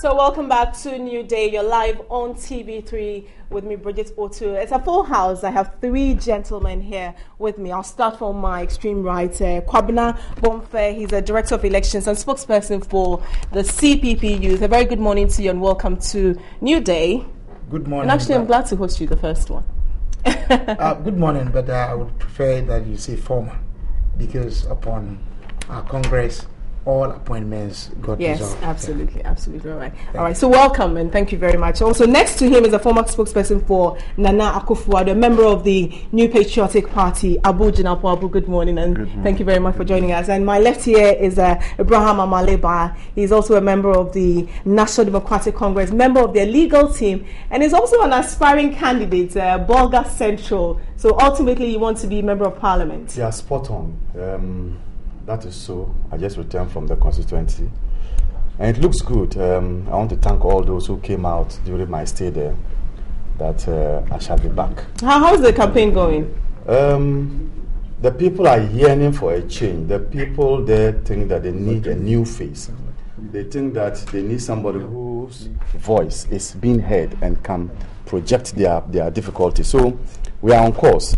So welcome back to New Day. You're live on TV3 with me, Bridget Otu. It's a full house. I have three gentlemen here with me. I'll start from my extreme right. Kwabena Bonfe, he's a director of elections and spokesperson for the CPP Youth. A very good morning to you and welcome to New Day. Good morning. And actually, I'm glad to host you, the first one. Good morning, but I would prefer that you say former, because upon our Congress, all appointments got resolved. Yes, absolutely, absolutely. All right. So welcome and thank you very much. Also, next to him is a former spokesperson for Nana Akufo-Addo, a member of the New Patriotic Party. Abu Jinapo. Abu, good morning and thank you very much for joining us. And my left here is Abraham Amaleba. He's also a member of the National Democratic Congress, member of their legal team, and is also an aspiring candidate, Bolga Central. So ultimately, you want to be a member of Parliament. Yeah, spot on. That is so. I just returned from the constituency and it looks good. I want to thank all those who came out during my stay there, that I shall be back. How's the campaign going? The people are yearning for a change. The people there think that they need a new face. They think that they need somebody whose voice is being heard and can project their difficulties. So we are on course.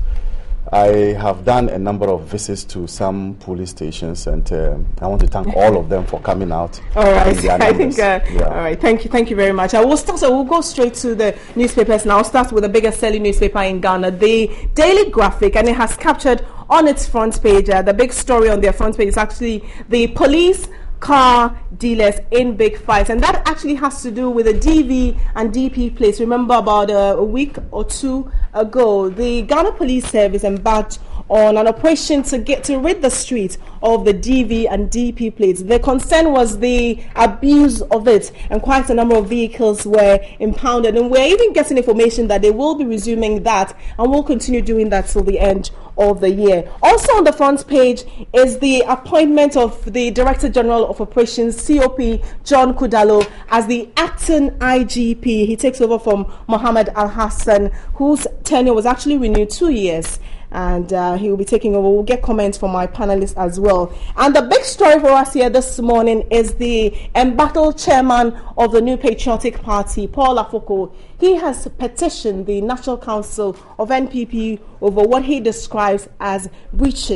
I have done a number of visits to some police stations, and I want to thank all of them for coming out. All right, I think. All right, thank you very much. We'll go straight to the newspapers now. I'll start with the biggest selling newspaper in Ghana, the Daily Graphic, and it has captured on its front page. The big story on their front page is actually the police car dealers in big fights, and that actually has to do with the DV and DP plates. Remember, about a week or two ago, the Ghana Police Service embarked on an operation to rid the streets of the DV and DP plates. The concern was the abuse of it, and quite a number of vehicles were impounded, and we're even getting information that they will be resuming that and will continue doing that till the end of the year. Also on the front page is the appointment of the Director General of Operations, COP John Kudalo, as the acting IGP. He takes over from Mohammed Al Hassan, whose tenure was actually renewed 2 years. And he will be taking over. We'll get comments from my panelists as well. And the big story for us here this morning is the embattled chairman of the New Patriotic Party, Paul Afoko. He has petitioned the National Council of NPP over what he describes as breach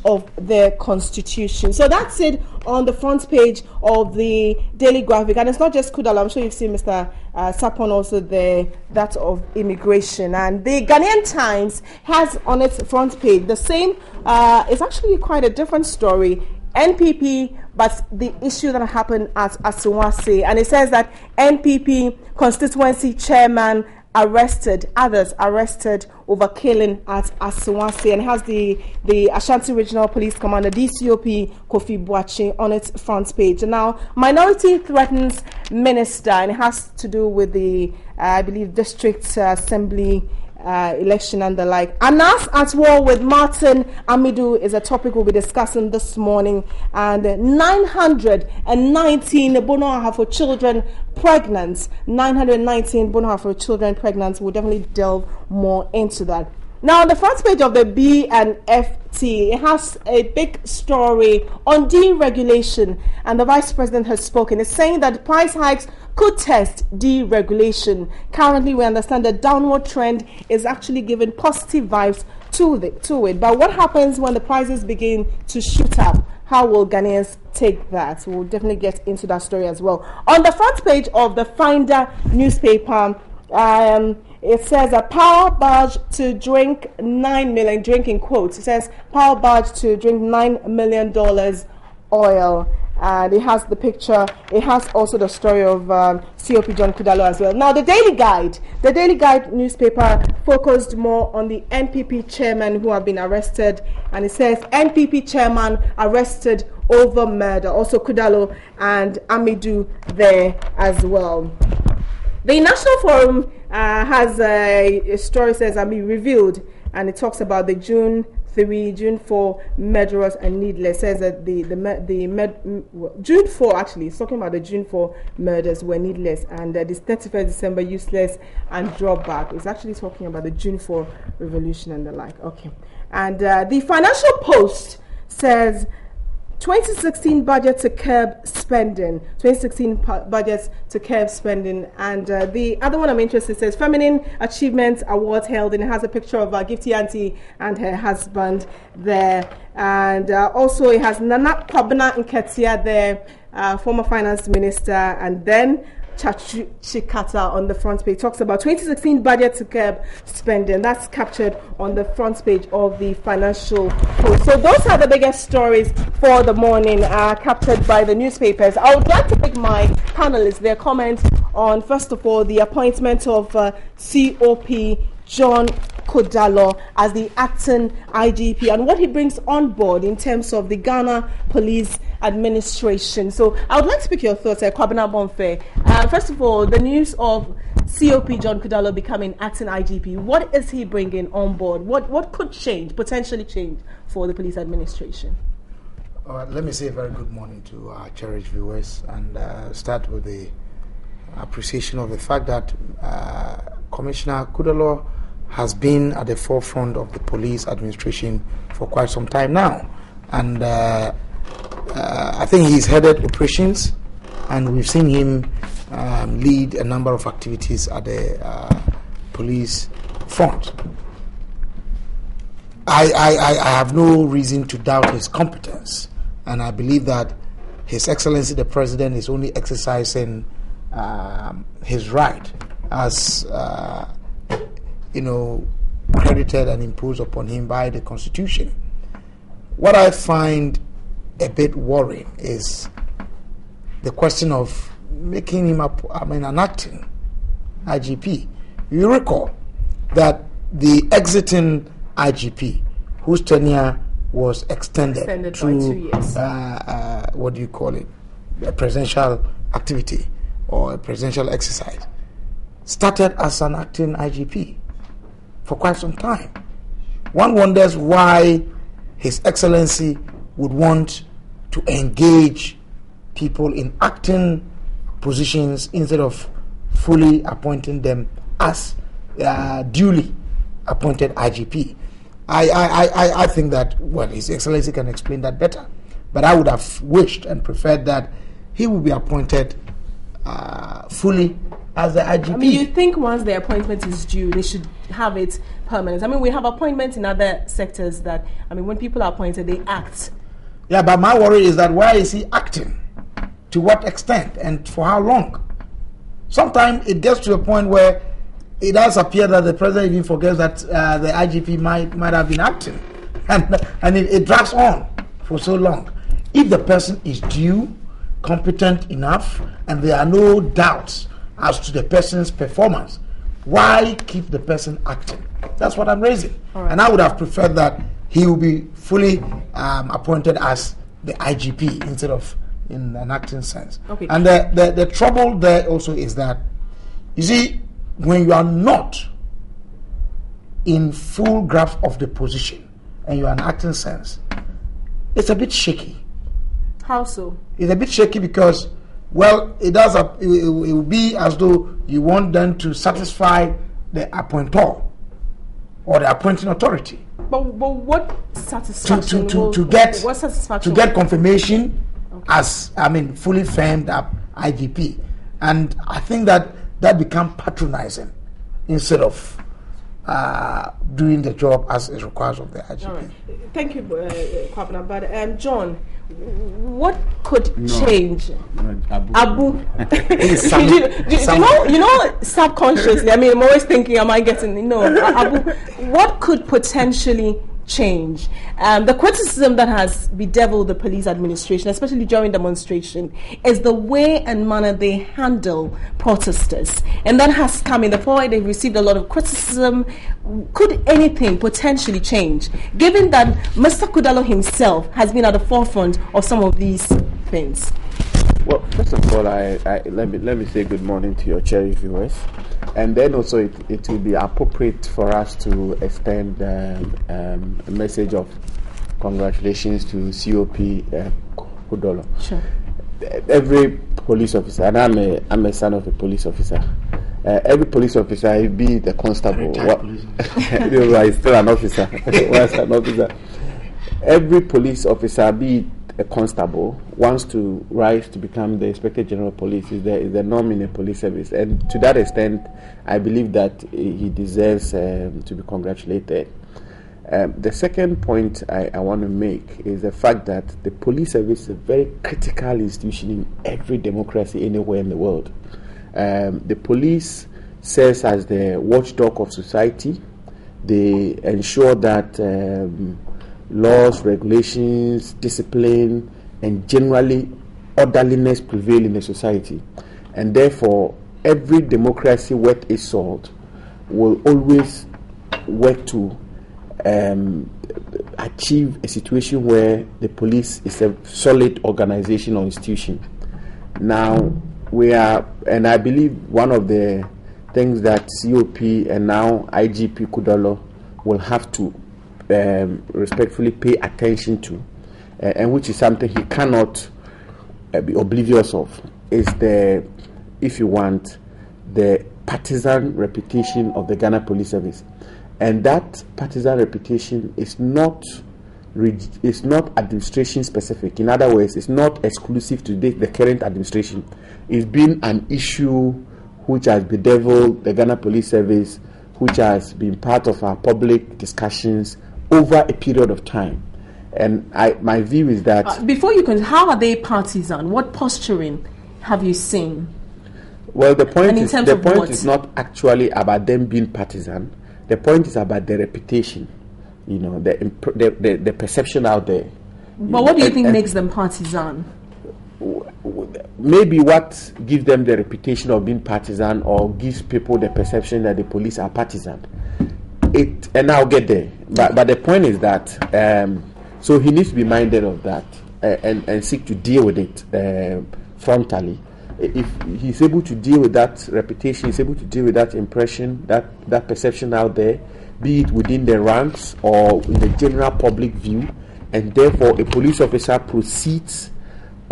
of their constitution. So that's it on the front page of the Daily Graphic. And it's not just Kudalo. I'm sure you've seen Mr. Sapon also there, that of immigration. And the Ghanaian Times has on its front page the same, it's actually quite a different story. NPP, but the issue that happened at Asawase, and it says that NPP constituency chairman arrested, others arrested over killing at Asawase, and it has the Ashanti Regional Police Commander, DCOP Kofi Boachi, on its front page. And now, minority threatens minister, and it has to do with the, I believe, district assembly election and the like. Anas at war with Martin Amidu is a topic we'll be discussing this morning. And 919 Bonoha for children pregnant. 919 Bonoha for children pregnant. We'll definitely delve more into that. Now, on the front page of the B&FT, it has a big story on deregulation, and the Vice President has spoken. It's saying that price hikes could test deregulation. Currently, we understand the downward trend is actually giving positive vibes to it. But what happens when the prices begin to shoot up? How will Ghanaians take that? We'll definitely get into that story as well. On the front page of the Finder newspaper, it says a power barge to drink 9 million, drinking quotes. It says power barge to drink $9 million oil. And it has the picture. It has also the story of COP John Kudalo as well. Now, the Daily Guide newspaper focused more on the NPP chairman who have been arrested. And it says NPP chairman arrested over murder. Also Kudalo and Amidu there as well. The National Forum has a story, says, revealed, and it talks about the June 4 murderers and needless. Says that June 4 actually, it's talking about the June 4 murders were needless, and this 31st December useless and drawback. It's actually talking about the June 4 revolution and the like. Okay, and the Financial Post says 2016 budget to curb spending. 2016 budgets to curb spending. And the other one I'm interested in says Feminine Achievement Awards held, and it has a picture of Gifty Auntie and her husband there. And also it has Nana Kwabena Nketia there, former finance minister, and then Chachu Chikata on the front page talks about 2016 budget to curb spending. That's captured on the front page of the Financial Post. So those are the biggest stories for the morning, captured by the newspapers. I would like to take my panelists their comments on, first of all, the appointment of COP John Kudalo as the acting IGP and what he brings on board in terms of the Ghana Police Administration. So I would like to pick your thoughts, Kwabena Bonfe. First of all, the news of COP John Kudalo becoming acting IGP. What is he bringing on board? What could change, potentially change, for the police administration? All right, let me say a very good morning to our cherished viewers and start with the appreciation of the fact that Commissioner Kudalo has been at the forefront of the police administration for quite some time now. And I think he's headed operations, and we've seen him lead a number of activities at the police front. I have no reason to doubt his competence, and I believe that His Excellency the President is only exercising his right as credited and imposed upon him by the Constitution. What I find a bit worrying is the question of making him an acting IGP. You recall that the exiting IGP, whose tenure was extended to by 2 years. What do you call it? A presidential activity or a presidential exercise, started as an acting IGP for quite some time. One wonders why His Excellency would want to engage people in acting positions instead of fully appointing them as duly appointed IGP. I think that, well, His Excellency can explain that better, but I would have wished and preferred that he would be appointed fully as the IGP. I mean, you think once the appointment is due, they should have it permanent. I mean, we have appointments in other sectors that, I mean, when people are appointed, they act. Yeah, but my worry is that why is he acting? To what extent and for how long? Sometimes it gets to a point where it does appear that the president even forgets that the IGP might have been acting, and it drags on for so long. If the person is due, competent enough, and there are no doubts as to the person's performance, why keep the person acting? That's what I'm raising. Right. And I would have preferred that he will be fully appointed as the IGP instead of in an acting sense. Okay. And the trouble there also is that, you see, when you are not in full grasp of the position and you are in acting sense, it's a bit shaky. How so? It's a bit shaky because, well, it will be as though you want them to satisfy the appointor or the appointing authority. But what satisfaction? What satisfaction? To get confirmation, okay, as, I mean, fully firmed up IGP. And I think that becomes patronizing instead of doing the job as is required of the IGP. All right. Thank you, Kwabena. But John, what could change? Abu, you know, subconsciously, I mean, I'm always thinking, am I getting, Abu, what could potentially change? The criticism that has bedeviled the police administration, especially during demonstration, is the way and manner they handle protesters. And that has come in the forward. They've received a lot of criticism. Could anything potentially change, given that Mr. Kudalo himself has been at the forefront of some of these things? Well, first of all, let me say good morning to your cherished viewers, and then also it will be appropriate for us to extend a message of congratulations to COP Kudalo. Sure. Every police officer, and I'm a son of a police officer. Every police officer, be the constable, he's still an officer. An officer. Every police officer, be a constable wants to rise to become the Inspector General of Police, is the norm in the police service, and to that extent, I believe that he deserves to be congratulated. The second point I want to make is the fact that the police service is a very critical institution in every democracy anywhere in the world. The police serves as the watchdog of society. They ensure that laws, regulations, discipline, and generally orderliness prevail in the society. And therefore, every democracy worth its salt will always work to achieve a situation where the police is a solid organization or institution. Now, we are, and I believe one of the things that COP and now IGP Kudolo will have to respectfully pay attention to, and which is something he cannot be oblivious of, is the, if you want, the partisan reputation of the Ghana Police Service. And that partisan reputation is not administration specific. In other words, it's not exclusive to the current administration. It's been an issue which has bedeviled the Ghana Police Service, which has been part of our public discussions over a period of time. And my view is that... before you can, how are they partisan? What posturing have you seen? Well, the point is not actually about them being partisan. The point is about their reputation, you know, the perception out there. But what do you think makes them partisan? Maybe what gives them the reputation of being partisan or gives people the perception that the police are partisan. And I'll get there. But the point is that, so he needs to be minded of that and seek to deal with it frontally. If he's able to deal with that reputation, he's able to deal with that impression, that perception out there, be it within the ranks or in the general public view, and therefore a police officer proceeds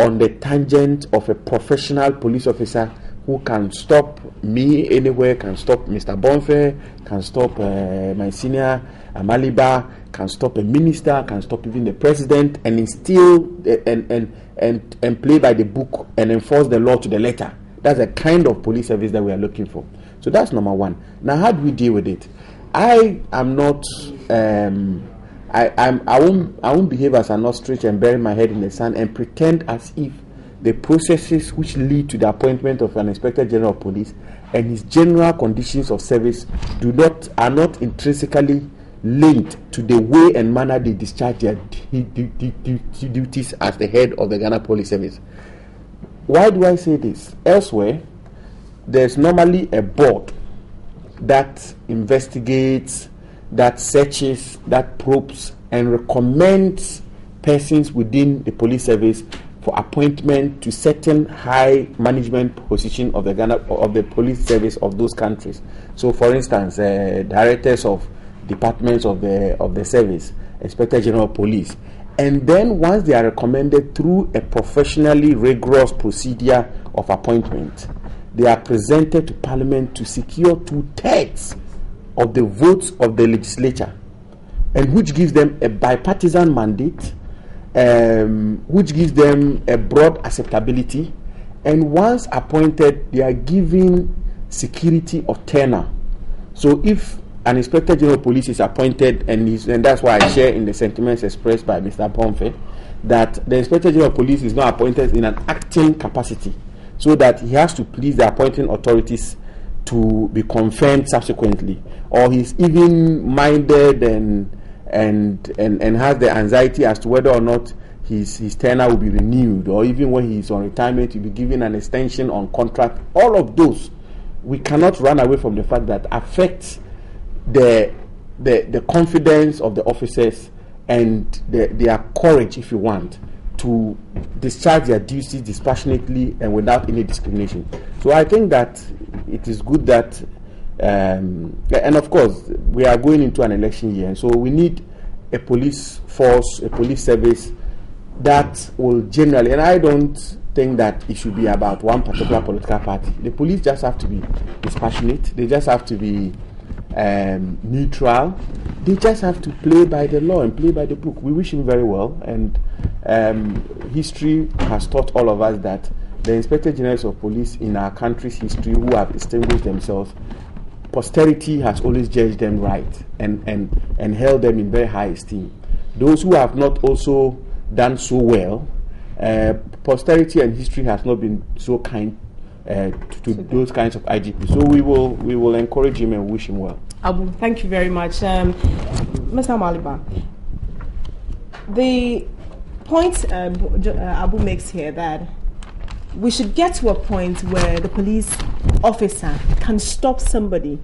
on the tangent of a professional police officer who can stop me anywhere, can stop Mr. Bonfe, can stop my senior Amaliba, can stop a minister, can stop even the president, and instill and play by the book and enforce the law to the letter. That's the kind of police service that we are looking for. So that's number one. Now, how do we deal with it? I am not. I won't behave as an ostrich and bury my head in the sand and pretend as if the processes which lead to the appointment of an Inspector General of Police and his general conditions of service are not intrinsically linked to the way and manner they discharge their duties as the head of the Ghana Police Service. Why do I say this? Elsewhere, there's normally a board that investigates, that searches, that probes, and recommends persons within the police service for appointment to certain high management position of the police service of those countries. So, for instance, directors of departments of the service, Inspector General of Police, and then once they are recommended through a professionally rigorous procedure of appointment, they are presented to Parliament to secure 2/3 of the votes of the legislature, and which gives them a bipartisan mandate, which gives them a broad acceptability, and once appointed, they are given security of tenure. So if an Inspector General of Police is appointed, and that's why I share in the sentiments expressed by Mr. Pomfe, that the Inspector General of Police is not appointed in an acting capacity, so that he has to please the appointing authorities to be confirmed subsequently, or he's even minded and has the anxiety as to whether or not his tenure will be renewed, or even when he's on retirement, he'll be given an extension on contract. All of those, we cannot run away from the fact that affects the confidence of the officers and their courage, if you want, to discharge their duties dispassionately and without any discrimination. So I think that it is good that, and of course, we are going into an election year, so we need a police force, a police service that will generally, and I don't think that it should be about one particular political party. The police just have to be dispassionate. They just have to be neutral. They just have to play by the law and play by the book. We wish him very well, and history has taught all of us that the Inspector Generals of Police in our country's history who have distinguished themselves, posterity has always judged them right and held them in very high esteem. Those who have not also done so well, posterity and history has not been so kind to those kinds of IGP. So we will encourage him and wish him well. Abu, thank you very much. Mr. Maliba, the point Abu makes here that we should get to a point where the police officer can stop somebody,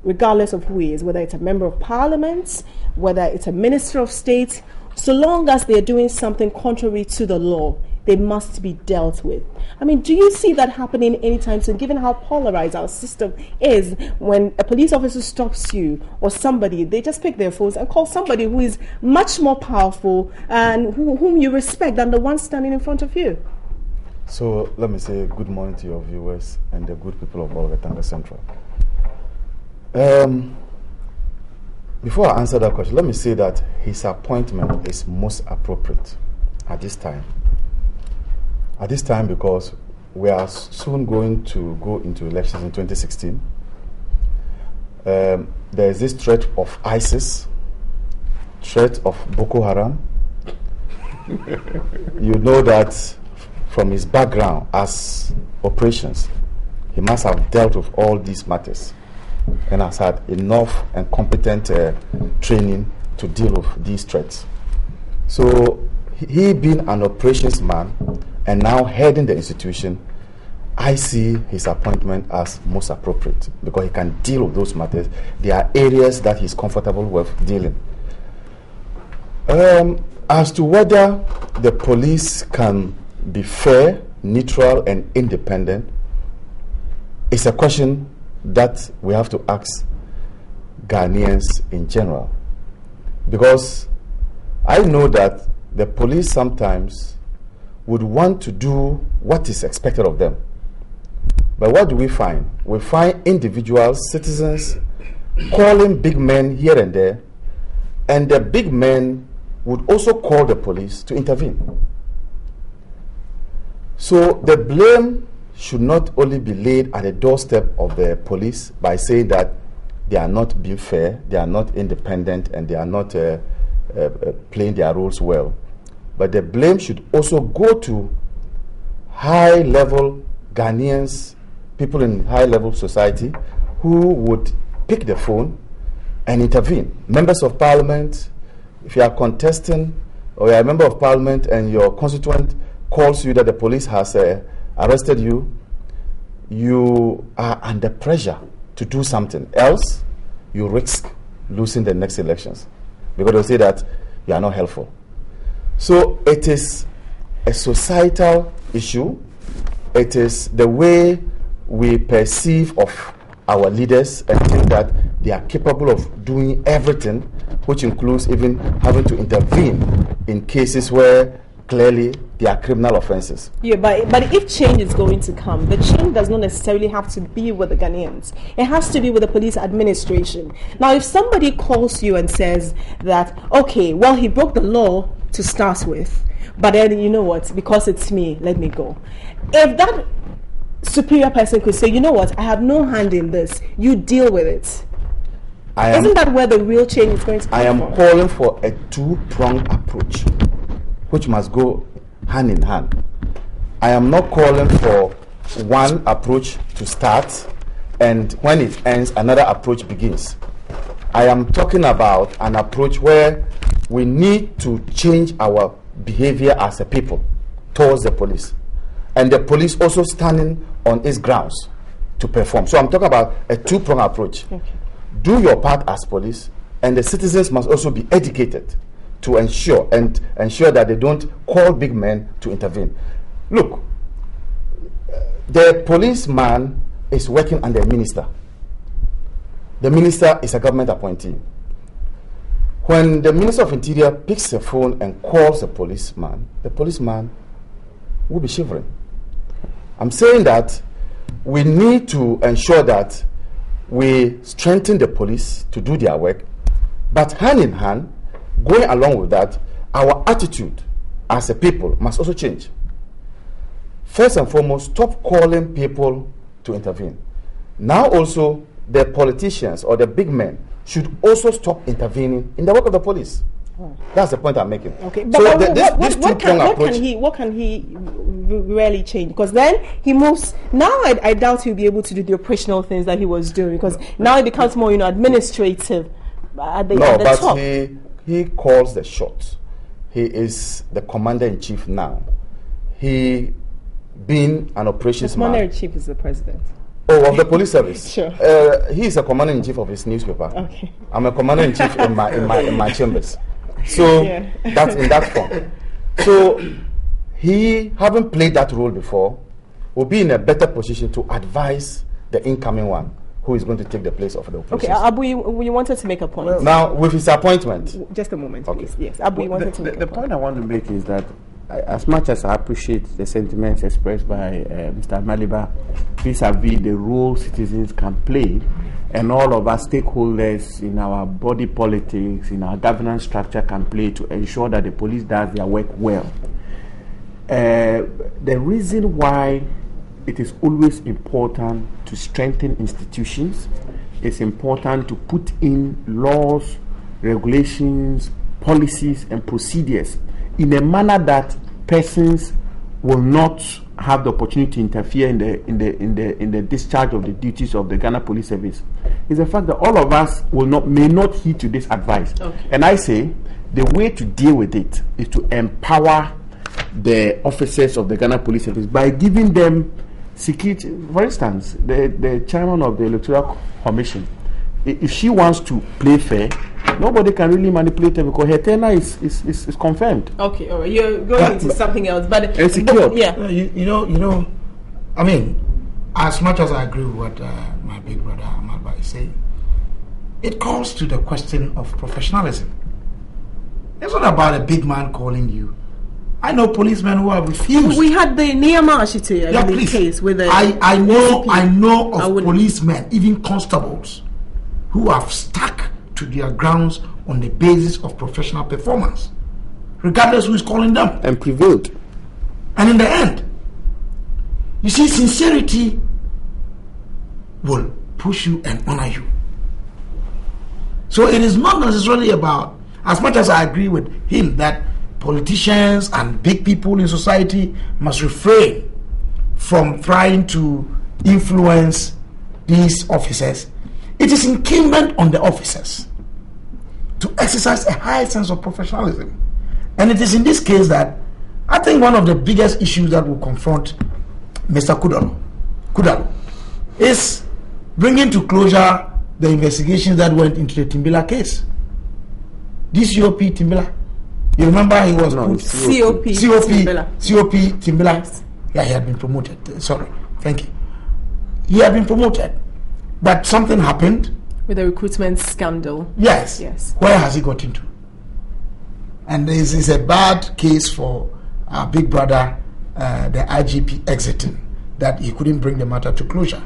regardless of who he is, whether it's a member of parliament, whether it's a minister of state, so long as they're doing something contrary to the law, they must be dealt with. I mean, do you see that happening anytime soon, given how polarized our system is? When a police officer stops you or somebody, they just pick their phones and call somebody who is much more powerful and whom you respect than the one standing in front of you. So let me say good morning to your viewers and the good people of Bolgatanga Central. Before I answer that question, let me say that his appointment is most appropriate at this time. At this time, because we are soon going to go into elections in 2016. There is this threat of ISIS, threat of Boko Haram. You know that from his background as operations, he must have dealt with all these matters and has had enough and competent training to deal with these threats. So he being an operations man and now heading the institution, I see his appointment as most appropriate because he can deal with those matters. There are areas that he's comfortable with dealing. As to whether the police can be fair, neutral, and independent, it's a question that we have to ask Ghanaians in general. Because I know that the police sometimes would want to do what is expected of them. But what do we find? We find individuals, citizens, calling big men here and there, and the big men would also call the police to intervene. So the blame should not only be laid at the doorstep of the police by saying that they are not being fair, they are not independent, and they are not playing their roles well. But the blame should also go to high-level Ghanaians, people in high-level society, who would pick the phone and intervene. Members of parliament, if you are contesting or you are a member of parliament and your constituent calls you that the police has arrested you, you are under pressure to do something. Else, you risk losing the next elections because they'll say that you are not helpful. So it is a societal issue. It is the way we perceive of our leaders and think that they are capable of doing everything, which includes even having to intervene in cases where clearly they are criminal offenses. Yeah, but if change is going to come, the change does not necessarily have to be with the Ghanaians. It has to be with the police administration. Now, if somebody calls you and says that, okay, well, he broke the law to start with, but then, you know what, because it's me, let me go. If that superior person could say, you know what, I have no hand in this, you deal with it. Isn't that where the real change is going to come I am from? calling for a two-pronged approach, which must go hand in hand. I am not calling for one approach to start, and when it ends, another approach begins. I am talking about an approach where we need to change our behavior as a people towards the police, and the police also standing on its grounds to perform. So I'm talking about a two-pronged approach. Okay. Do your part as police, and the citizens must also be educated to ensure that they don't call big men to intervene. Look, the policeman is working under a minister. The minister is a government appointee. When the Minister of Interior picks the phone and calls the policeman will be shivering. I'm saying that we need to ensure that we strengthen the police to do their work, but hand in hand, going along with that, our attitude as a people, must also change. First and foremost, stop calling people to intervene. Now also, the politicians or the big men should also stop intervening in the work of the police. That's the point I'm making. Okay, but so what can he really change? Because then he moves. Now I doubt he'll be able to do the operational things that he was doing, because now it becomes more, administrative at the top. He calls the shots. He is the commander-in-chief now. He being an operations man. Commander-in-chief is the president. Oh, of the police service. Sure. He is a commander-in-chief of his newspaper. Okay. I'm a commander-in-chief in my chambers. So that's in that form. So he, having played that role before, will be in a better position to advise the incoming one who is going to take the place of the opposition. Okay, Abu, you wanted to make a point. Now, with his appointment. Just a moment, okay. Please. Yes, Abu, you wanted to make a point. The point I want to make is that as much as I appreciate the sentiments expressed by Mr. Maliba vis-a-vis the role citizens can play, and all of us stakeholders in our body politics, in our governance structure can play to ensure that the police does their work well. The reason why it is always important to strengthen institutions, it's important to put in laws, regulations, policies and procedures in a manner that persons will not have the opportunity to interfere in the discharge of the duties of the Ghana Police Service, is the fact that all of us may not heed to this advice. Okay. And I say the way to deal with it is to empower the officers of the Ghana Police Service by giving them security. For instance, the chairman of the Electoral Commission, if she wants to play fair, nobody can really manipulate her because her tenure is confirmed. Okay, all right. You're going into something else, but secured. Yeah. You know. I mean, as much as I agree with what my big brother Amalba is saying, it calls to the question of professionalism. It's not about a big man calling you. I know policemen who have refused. We had the Niyama Ashite case with the. I know of policemen, even constables, who have stuck to their grounds on the basis of professional performance, regardless who is calling them, and prevailed. And in the end, you see, sincerity will push you and honor you. So it is not necessarily about, as much as I agree with him that politicians and big people in society must refrain from trying to influence these officers, it is incumbent on the officers to exercise a high sense of professionalism. And it is in this case that I think one of the biggest issues that will confront Mr. Kudalo is bringing to closure the investigations that went into the Timbila case. This COP Timbila, you remember he was COP Timbila. Yes. Yeah, he had been promoted. Sorry, thank you. He had been promoted, but something happened with the recruitment scandal. Yes. Where has he got into? And this is a bad case for our big brother, the IGP exiting, that he couldn't bring the matter to closure.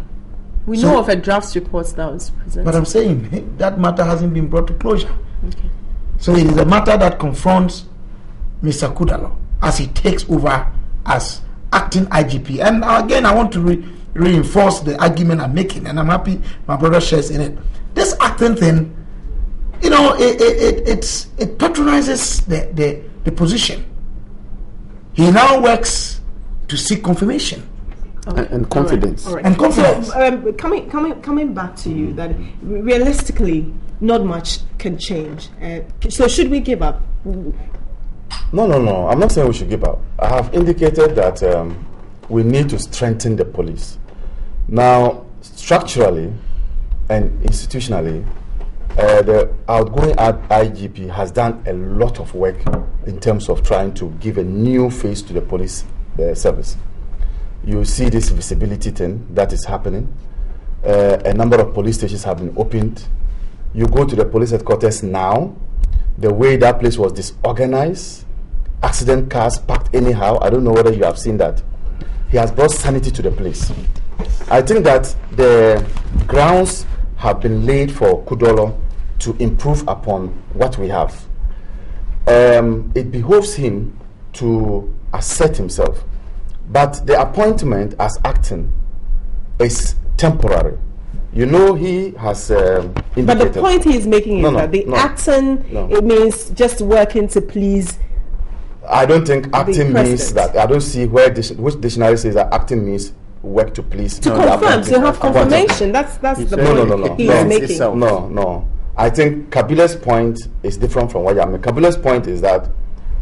We know of a draft report that was presented. But I'm saying that matter hasn't been brought to closure. Okay. So it is a matter that confronts Mr. Kudalo as he takes over as acting IGP. And again, I want to reinforce the argument I'm making, and I'm happy my brother shares in it. This acting thing, it patronizes the position. He now works to seek confirmation. Okay. And confidence. All right. And confidence. So, coming back to you, that realistically, not much can change. So should we give up? No. I'm not saying we should give up. I have indicated that we need to strengthen the police. Now, structurally and institutionally, the outgoing IGP has done a lot of work in terms of trying to give a new face to the police service. You see this visibility thing that is happening. A number of police stations have been opened. You go to the police headquarters now, the way that place was disorganized, accident cars parked anyhow. I don't know whether you have seen that. He has brought sanity to the place. I think that the grounds have been laid for Kudalo to improve upon what we have. It behoves him to assert himself. But the appointment as acting is temporary. You know, he has indicated. But the point he is making is that the acting, it means just working to please. I don't think acting means that. I don't see where which dictionary says that acting means work to please. To confirm, to have confirmation. That's the point he is making. No. I think Kabila's point is different from what you mean. Kabila's point is that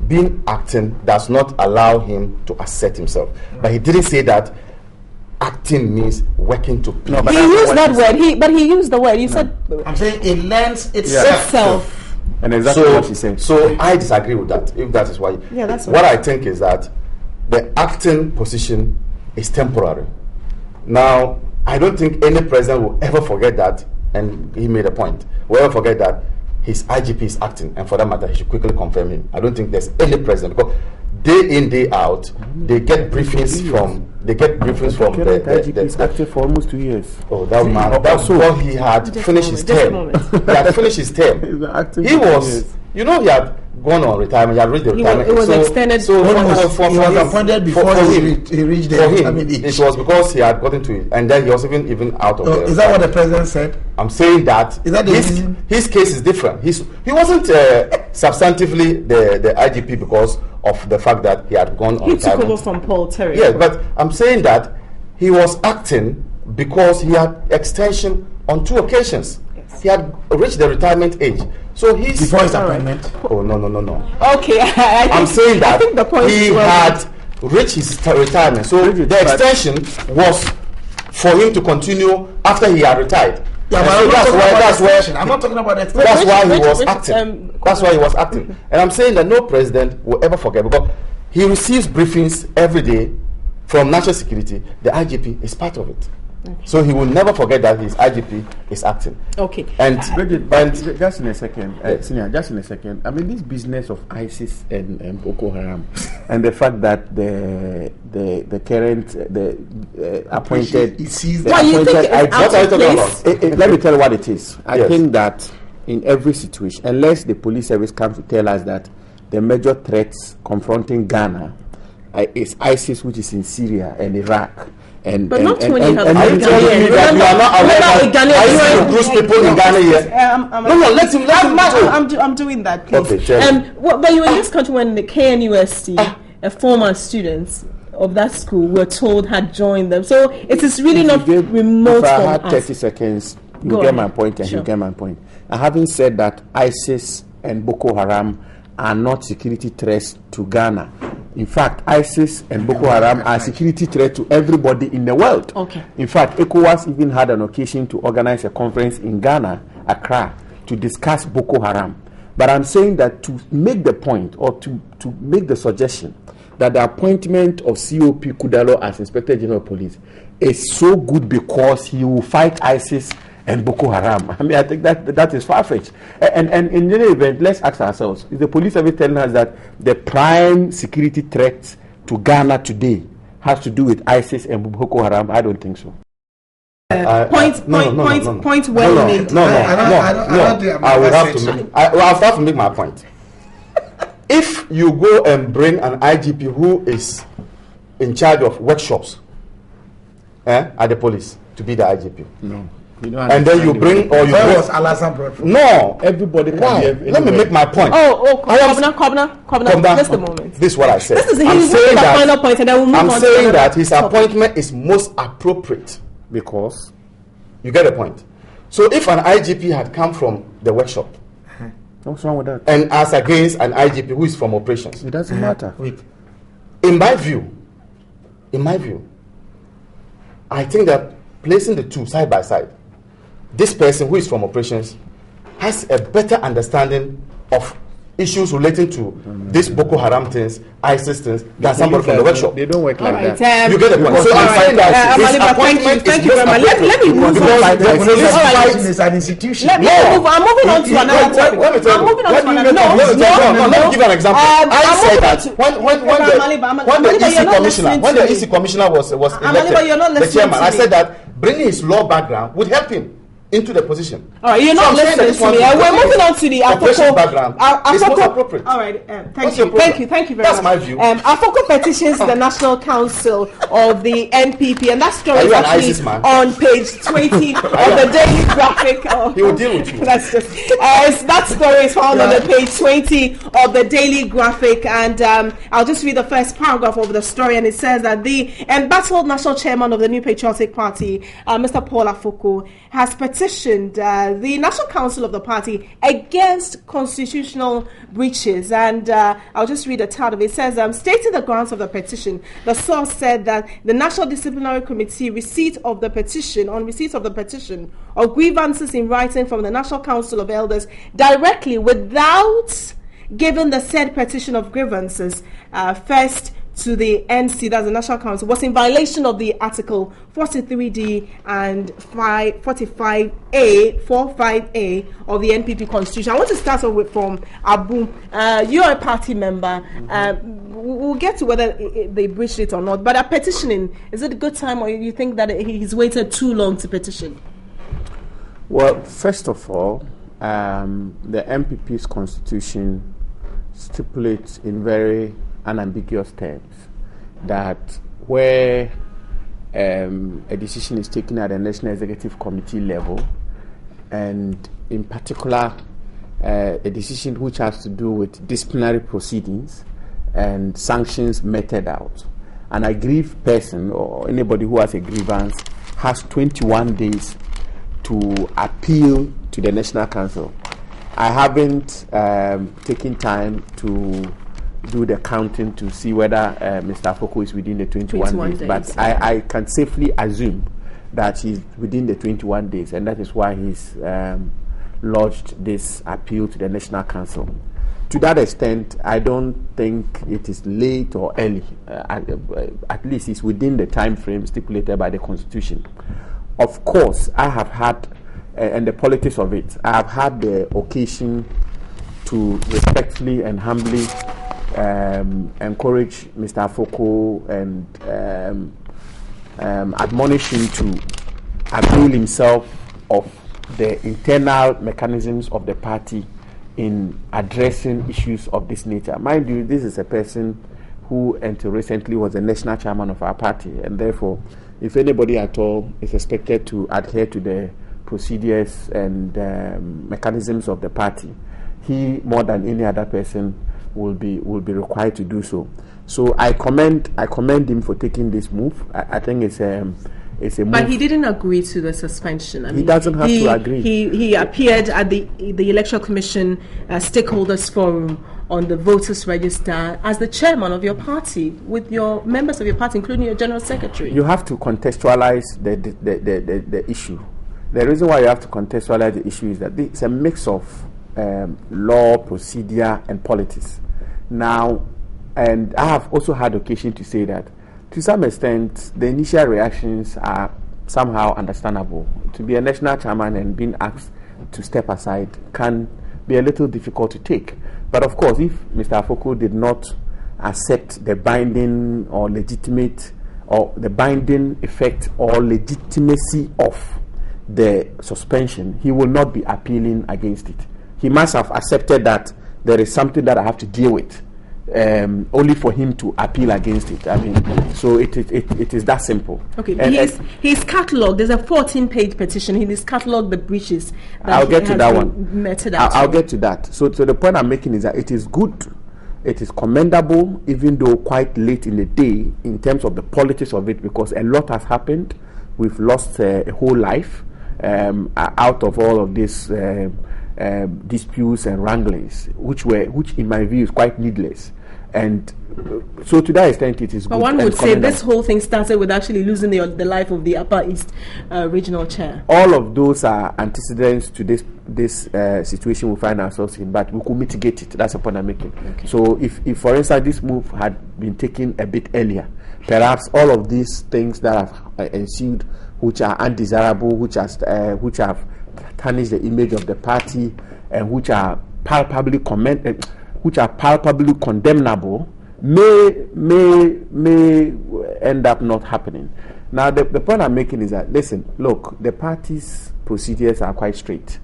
being acting does not allow him to assert himself. But he didn't say that acting means working to please. No, he used that word. But he used the word. You said. I'm saying it lends itself. And exactly what she said. So I disagree with that. If that is why. Yeah, that's what I think is that the acting position is temporary. Now, I don't think any president will ever forget that, and he made a point. Will ever forget that his IGP is acting, and for that matter, he should quickly confirm him. I don't think there's any president, because day in, day out, they get briefings from the IGP is active for almost 2 years. Oh, that man! That's what he had finished his term. He had finished his term. He was, he had gone on retirement. He had reached the retirement. It was extended. So he was appointed before he reached the retirement age. It was because he had gotten to it, and then he was even out of it. Is that what the president said? I'm saying that. Is that his case is different. He wasn't substantively the IGP because of the fact that he had gone on retirement. He took over from Paul Terry. Yeah, but I'm saying that he was acting because he had extension on 2 occasions. Yes. He had reached the retirement age. So he's before his appointment. Oh no. Okay, I'm saying that I think the point he had reached his retirement. So the extension was for him to continue after he had retired. Yeah, but I'm not talking about extension. That's why he was acting. That's why he was acting. And I'm saying that no president will ever forget, because he receives briefings every day from national security. The IGP is part of it. Okay. So he will never forget that his IGP is acting. Okay. And just in a second, Senior, just in a second. I mean, this business of ISIS and Boko Haram, and the fact that the current appointed. Let me tell you what it is. I think that in every situation, unless the police service comes to tell us that the major threats confronting Ghana is ISIS, which is in Syria and Iraq. But not when you have are you telling me that you are not aware that ISIS people in Ghana yet? I'm doing that, please. Okay, but you were in this country when the KNUST, a former students of that school, were told had joined them. So it is really not remote. If I had 30 seconds, you get my point, and you get my point. And having said that, ISIS and Boko Haram are not security threats to Ghana. In fact, ISIS and Boko Haram are security threat to everybody in the world. Okay. In fact, ECOWAS even had an occasion to organize a conference in Ghana, Accra, to discuss Boko Haram. But I'm saying that to make the point, or to make the suggestion that the appointment of COP Kudalo as Inspector General of Police is so good because he will fight ISIS and Boko Haram. I mean, I think that is far-fetched. And in any event, let's ask ourselves, is the police ever telling us that the prime security threat to Ghana today has to do with ISIS and Boko Haram? I don't think so. Point well made. No. I will have to make my point. If you go and bring an IGP who is in charge of workshops at the police to be the IGP. No. And then you bring was Alassane brought from? No, everybody can be. Let me make my point. Kobna, just a moment. This is what I said. I'm saying that his appointment is most appropriate because you get the point. So if an IGP had come from the workshop, what's wrong with that? And as against an IGP who is from operations, it doesn't matter. In my view, I think that placing the two side by side, this person who is from operations has a better understanding of issues relating to this Boko Haram things, ISIS things, than somebody from the workshop. They don't work like that. You get the point. So I'm saying that his appointment thank you very much. Let me move on. Because is an institution. I'm moving on to another topic. Let me give you an example. I said that when the EC commissioner was elected, the chairman, I said that bringing his law background would help him. into the position. All right, you're not listening to me. We're moving on to the Afoko background. It's not appropriate. All right, thank you very much. That's my view. Afoko petitions the National Council of the NPP, and that story is actually on page 20 of the Daily Graphic. He will deal with you. That's just that story is found on the page 20 of the Daily Graphic, and I'll just read the first paragraph of the story, and it says that the embattled national chairman of the New Patriotic Party, Mr. Paul Afoko, has petitioned the National Council of the party against constitutional breaches, and I'll just read a part of it. It says, stating the grounds of the petition, the source said that the National Disciplinary Committee receipt of the petition or grievances in writing from the National Council of Elders directly without giving the said petition of grievances first to the NC, that's the National Council, was in violation of the Article 43D and 45A of the NPP Constitution. I want to start off with from Abu. You're a party member. We'll get to whether they breached it or not. But petitioning, is it a good time, or you think that he's waited too long to petition? Well, first of all, the NPP's Constitution stipulates in very unambiguous terms that where a decision is taken at the National Executive Committee level, and in particular a decision which has to do with disciplinary proceedings and sanctions meted out, an aggrieved person or anybody who has a grievance has 21 days to appeal to the National Council. I haven't taken time to do the counting to see whether Mr. Afoko is within the 21 days, but I can safely assume that he's within the 21 days, and that is why he's lodged this appeal to the National Council. To that extent, I don't think it is late or early. At least it's within the time frame stipulated by the Constitution. Of course, I have had, and the politics of it, I have had the occasion to respectfully and humbly encourage Mr. Afoko and admonish him to avail himself of the internal mechanisms of the party in addressing issues of this nature. Mind you, this is a person who until recently was the national chairman of our party, and therefore, if anybody at all is expected to adhere to the procedures and mechanisms of the party, he more than any other person will be required to do so. So I commend him for taking this move. I think it's a move. But he didn't agree to the suspension. He doesn't have to agree. He appeared at the Electoral Commission Stakeholders Forum on the voters register as the chairman of your party, with your members of your party, including your general secretary. You have to contextualize the issue. The reason why you have to contextualize the issue is that it's a mix of law, procedure, and politics. Now, and I have also had occasion to say that to some extent the initial reactions are somehow understandable. To be a national chairman and being asked to step aside can be a little difficult to take. But of course, if Mr. Afoko did not accept the binding or legitimate or the binding effect or legitimacy of the suspension, he will not be appealing against it. He must have accepted that there is something that I have to deal with, only for him to appeal against it. I mean, so it is that simple. Okay, he's catalogued. There's a 14-page petition. He's catalogued the breaches. I'll get to that one. I'll get to that. So the point I'm making is that it is good, it is commendable, even though quite late in the day in terms of the politics of it, because a lot has happened. We've lost a whole life out of all of this. Disputes and wranglings, which in my view is quite needless, and so to that extent it is. But good. One would say this whole thing started with actually losing the life of the Upper East regional chair. All of those are antecedents to this situation we find ourselves in, but we could mitigate it. That's the point I'm making. Okay. So if for instance this move had been taken a bit earlier, perhaps all of these things that have ensued, which are undesirable, which have tarnish the image of the party, and which are palpably condemnable, may end up not happening. Now, the point I'm making is that, listen, look, the party's procedures are quite straight.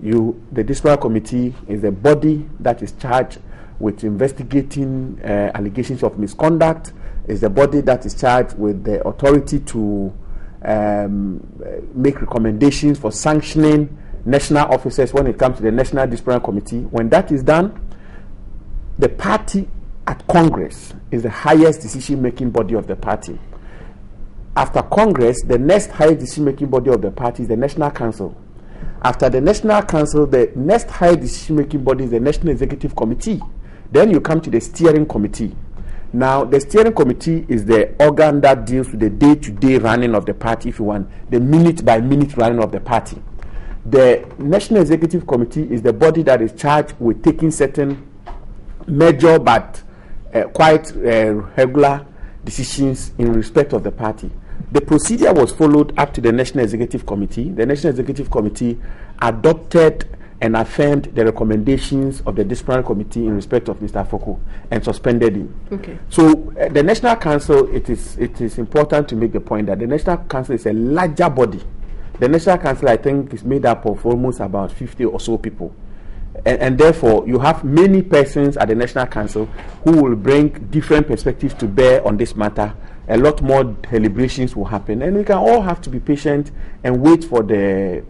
The disciplinary committee is the body that is charged with investigating allegations of misconduct, is the body that is charged with the authority to make recommendations for sanctioning national officers when it comes to the National Disciplinary Committee. When that is done, the party at Congress is the highest decision-making body of the party. After Congress, the next highest decision-making body of the party is the National Council. After the National Council, the next highest decision-making body is the National Executive Committee. Then you come to the Steering Committee. Now, the Steering Committee is the organ that deals with the day-to-day running of the party, if you want, the minute-by-minute running of the party. The National Executive Committee is the body that is charged with taking certain major but quite regular decisions in respect of the party. The procedure was followed up to the National Executive Committee. The National Executive Committee adopted and affirmed the recommendations of the Disciplinary Committee in respect of Mr. Afoko and suspended him. Okay. So the National Council, it is important to make the point that the National Council is a larger body. The National Council, I think, is made up of almost about 50 or so people. And therefore, you have many persons at the National Council who will bring different perspectives to bear on this matter. A lot more deliberations will happen. And we can all have to be patient and wait for the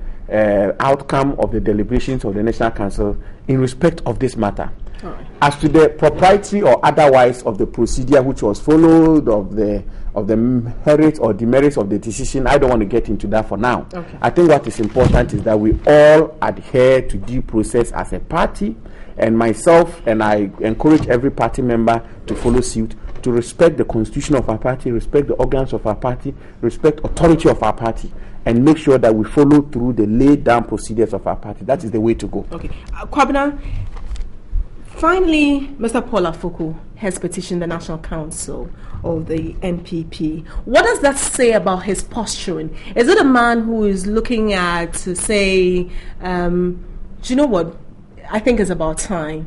outcome of the deliberations of the National Council in respect of this matter. Right. As to the propriety or otherwise of the procedure which was followed, of the merits or demerits of the decision, I don't want to get into that for now. Okay. I think what is important is that we all adhere to due process as a party, and myself, and I encourage every party member to follow suit, to respect the constitution of our party, respect the organs of our party, respect authority of our party, and make sure that we follow through the laid down procedures of our party. That is the way to go. Okay. Kwabena, finally, Mr. Paul Afoko has petitioned the National Council of the NPP. What does that say about his posturing? Is it a man who is looking at to say, do you know what? I think it's about time.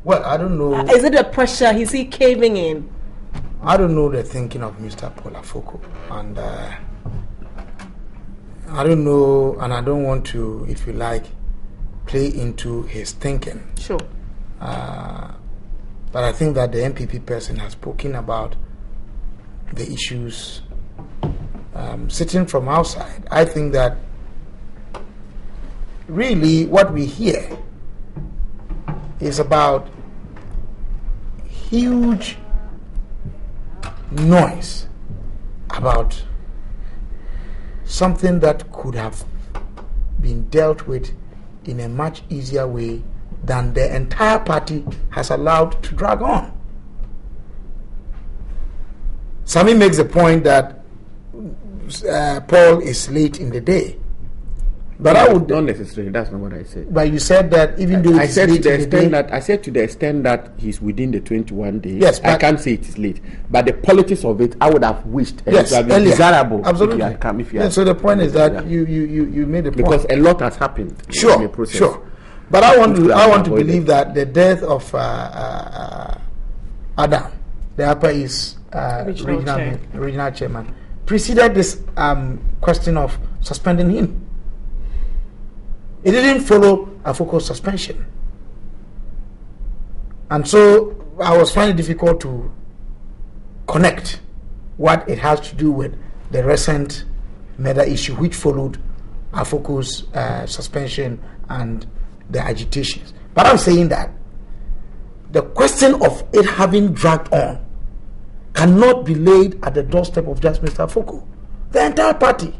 Well, I don't know. Is it a pressure? Is he caving in? I don't know the thinking of Mr. Paul Afoko, and I don't know, and I don't want to, if you like, play into his thinking. Sure. But I think that the NPP person has spoken about the issues sitting from outside. I think that really what we hear is about huge noise about something that could have been dealt with in a much easier way than the entire party has allowed to drag on. Sami makes the point that Paul is late in the day. But I would not necessarily. That's not what I said. But you said that even though it's late in the day, I said to the extent that he's within the 21 days. Yes, I can't say it is late. But the politics of it, I would have wished it yes, would have been desirable. Absolutely. If you had come, if you had, so the point is that you made a point, because a lot has happened. Sure, in the process. sure. But I want to believe that the death of Adam, the Upper East regional chairman, preceded this question of suspending him. It didn't follow Afoko's suspension. And so I was finding it difficult to connect what it has to do with the recent murder issue which followed Afoko's suspension and the agitations. But I'm saying that the question of it having dragged on cannot be laid at the doorstep of just Mr. Afoko, the entire party.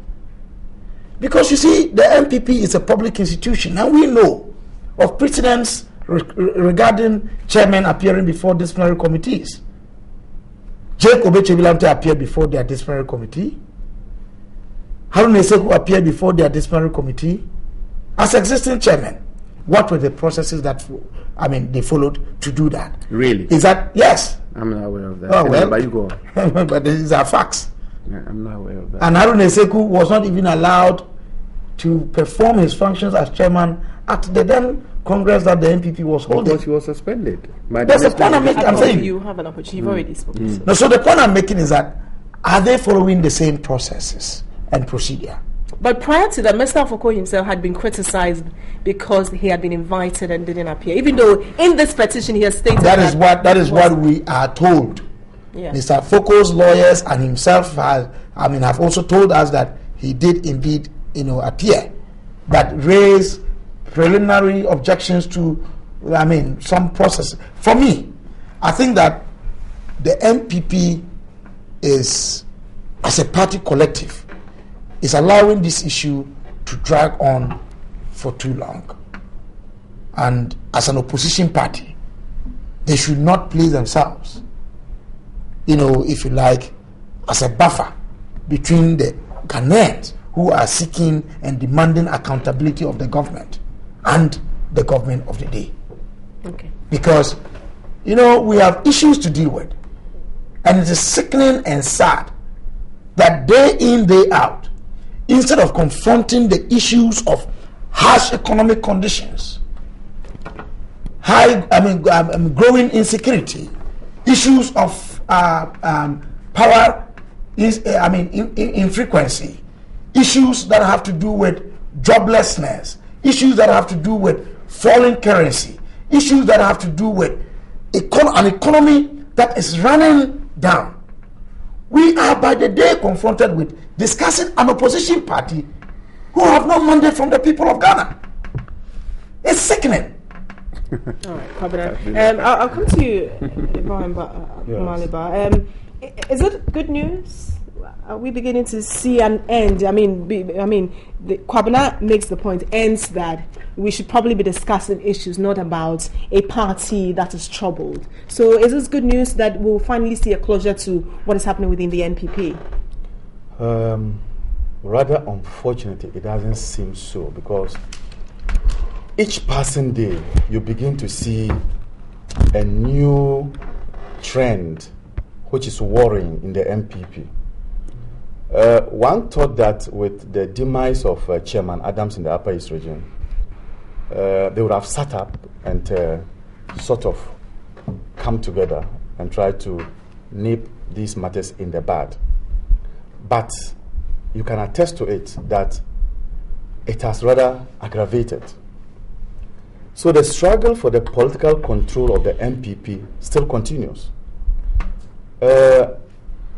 Because you see, the NPP is a public institution, and we know of precedents regarding chairmen appearing before disciplinary committees. Jake Obechevilamte appeared before their disciplinary committee. Harun Eseku appeared before their disciplinary committee as existing chairman. What were the processes that they followed to do that? Really? Is that yes? I'm not aware of that. Oh, well, but you go on. But these are facts. I'm not aware of that. And Harun Eseku was not even allowed to perform his functions as chairman at the then Congress that the NPP was holding. Because he was suspended. That's the point I'm making. I'm saying you have an opportunity. You've already spoken. No, so the point I'm making is that are they following the same processes and procedure? But prior to that, Mr. Afoko himself had been criticized because he had been invited and didn't appear, even though in this petition he has stated that is what we are told. Yeah. Mr. Afoko's lawyers and himself have also told us that he did indeed, appear, but raise preliminary objections to, some process. For me, I think that the MPP is, as a party collective, is allowing this issue to drag on for too long. And as an opposition party, they should not place themselves, if you like, as a buffer between the Ghanaians who are seeking and demanding accountability of the government and the government of the day. Okay. Because, we have issues to deal with. And it is sickening and sad that day in, day out, instead of confronting the issues of harsh economic conditions, growing insecurity, issues of power infrequency, issues that have to do with joblessness, issues that have to do with falling currency, issues that have to do with an economy that is running down. We are by the day confronted with discussing an opposition party who have no mandate from the people of Ghana. It's sickening. All right, I'll come to you, Ibrahim Maliba. Is it good news? Are we beginning to see an end? Kwabena makes the point, ends that we should probably be discussing issues, not about a party that is troubled. So is this good news that we'll finally see a closure to what is happening within the NPP? Rather unfortunately, it doesn't seem so, because each passing day you begin to see a new trend which is worrying in the MPP. One thought that with the demise of Chairman Adams in the Upper East region, they would have sat up and sort of come together and try to nip these matters in the bud. But you can attest to it that it has rather aggravated. So the struggle for the political control of the MPP still continues.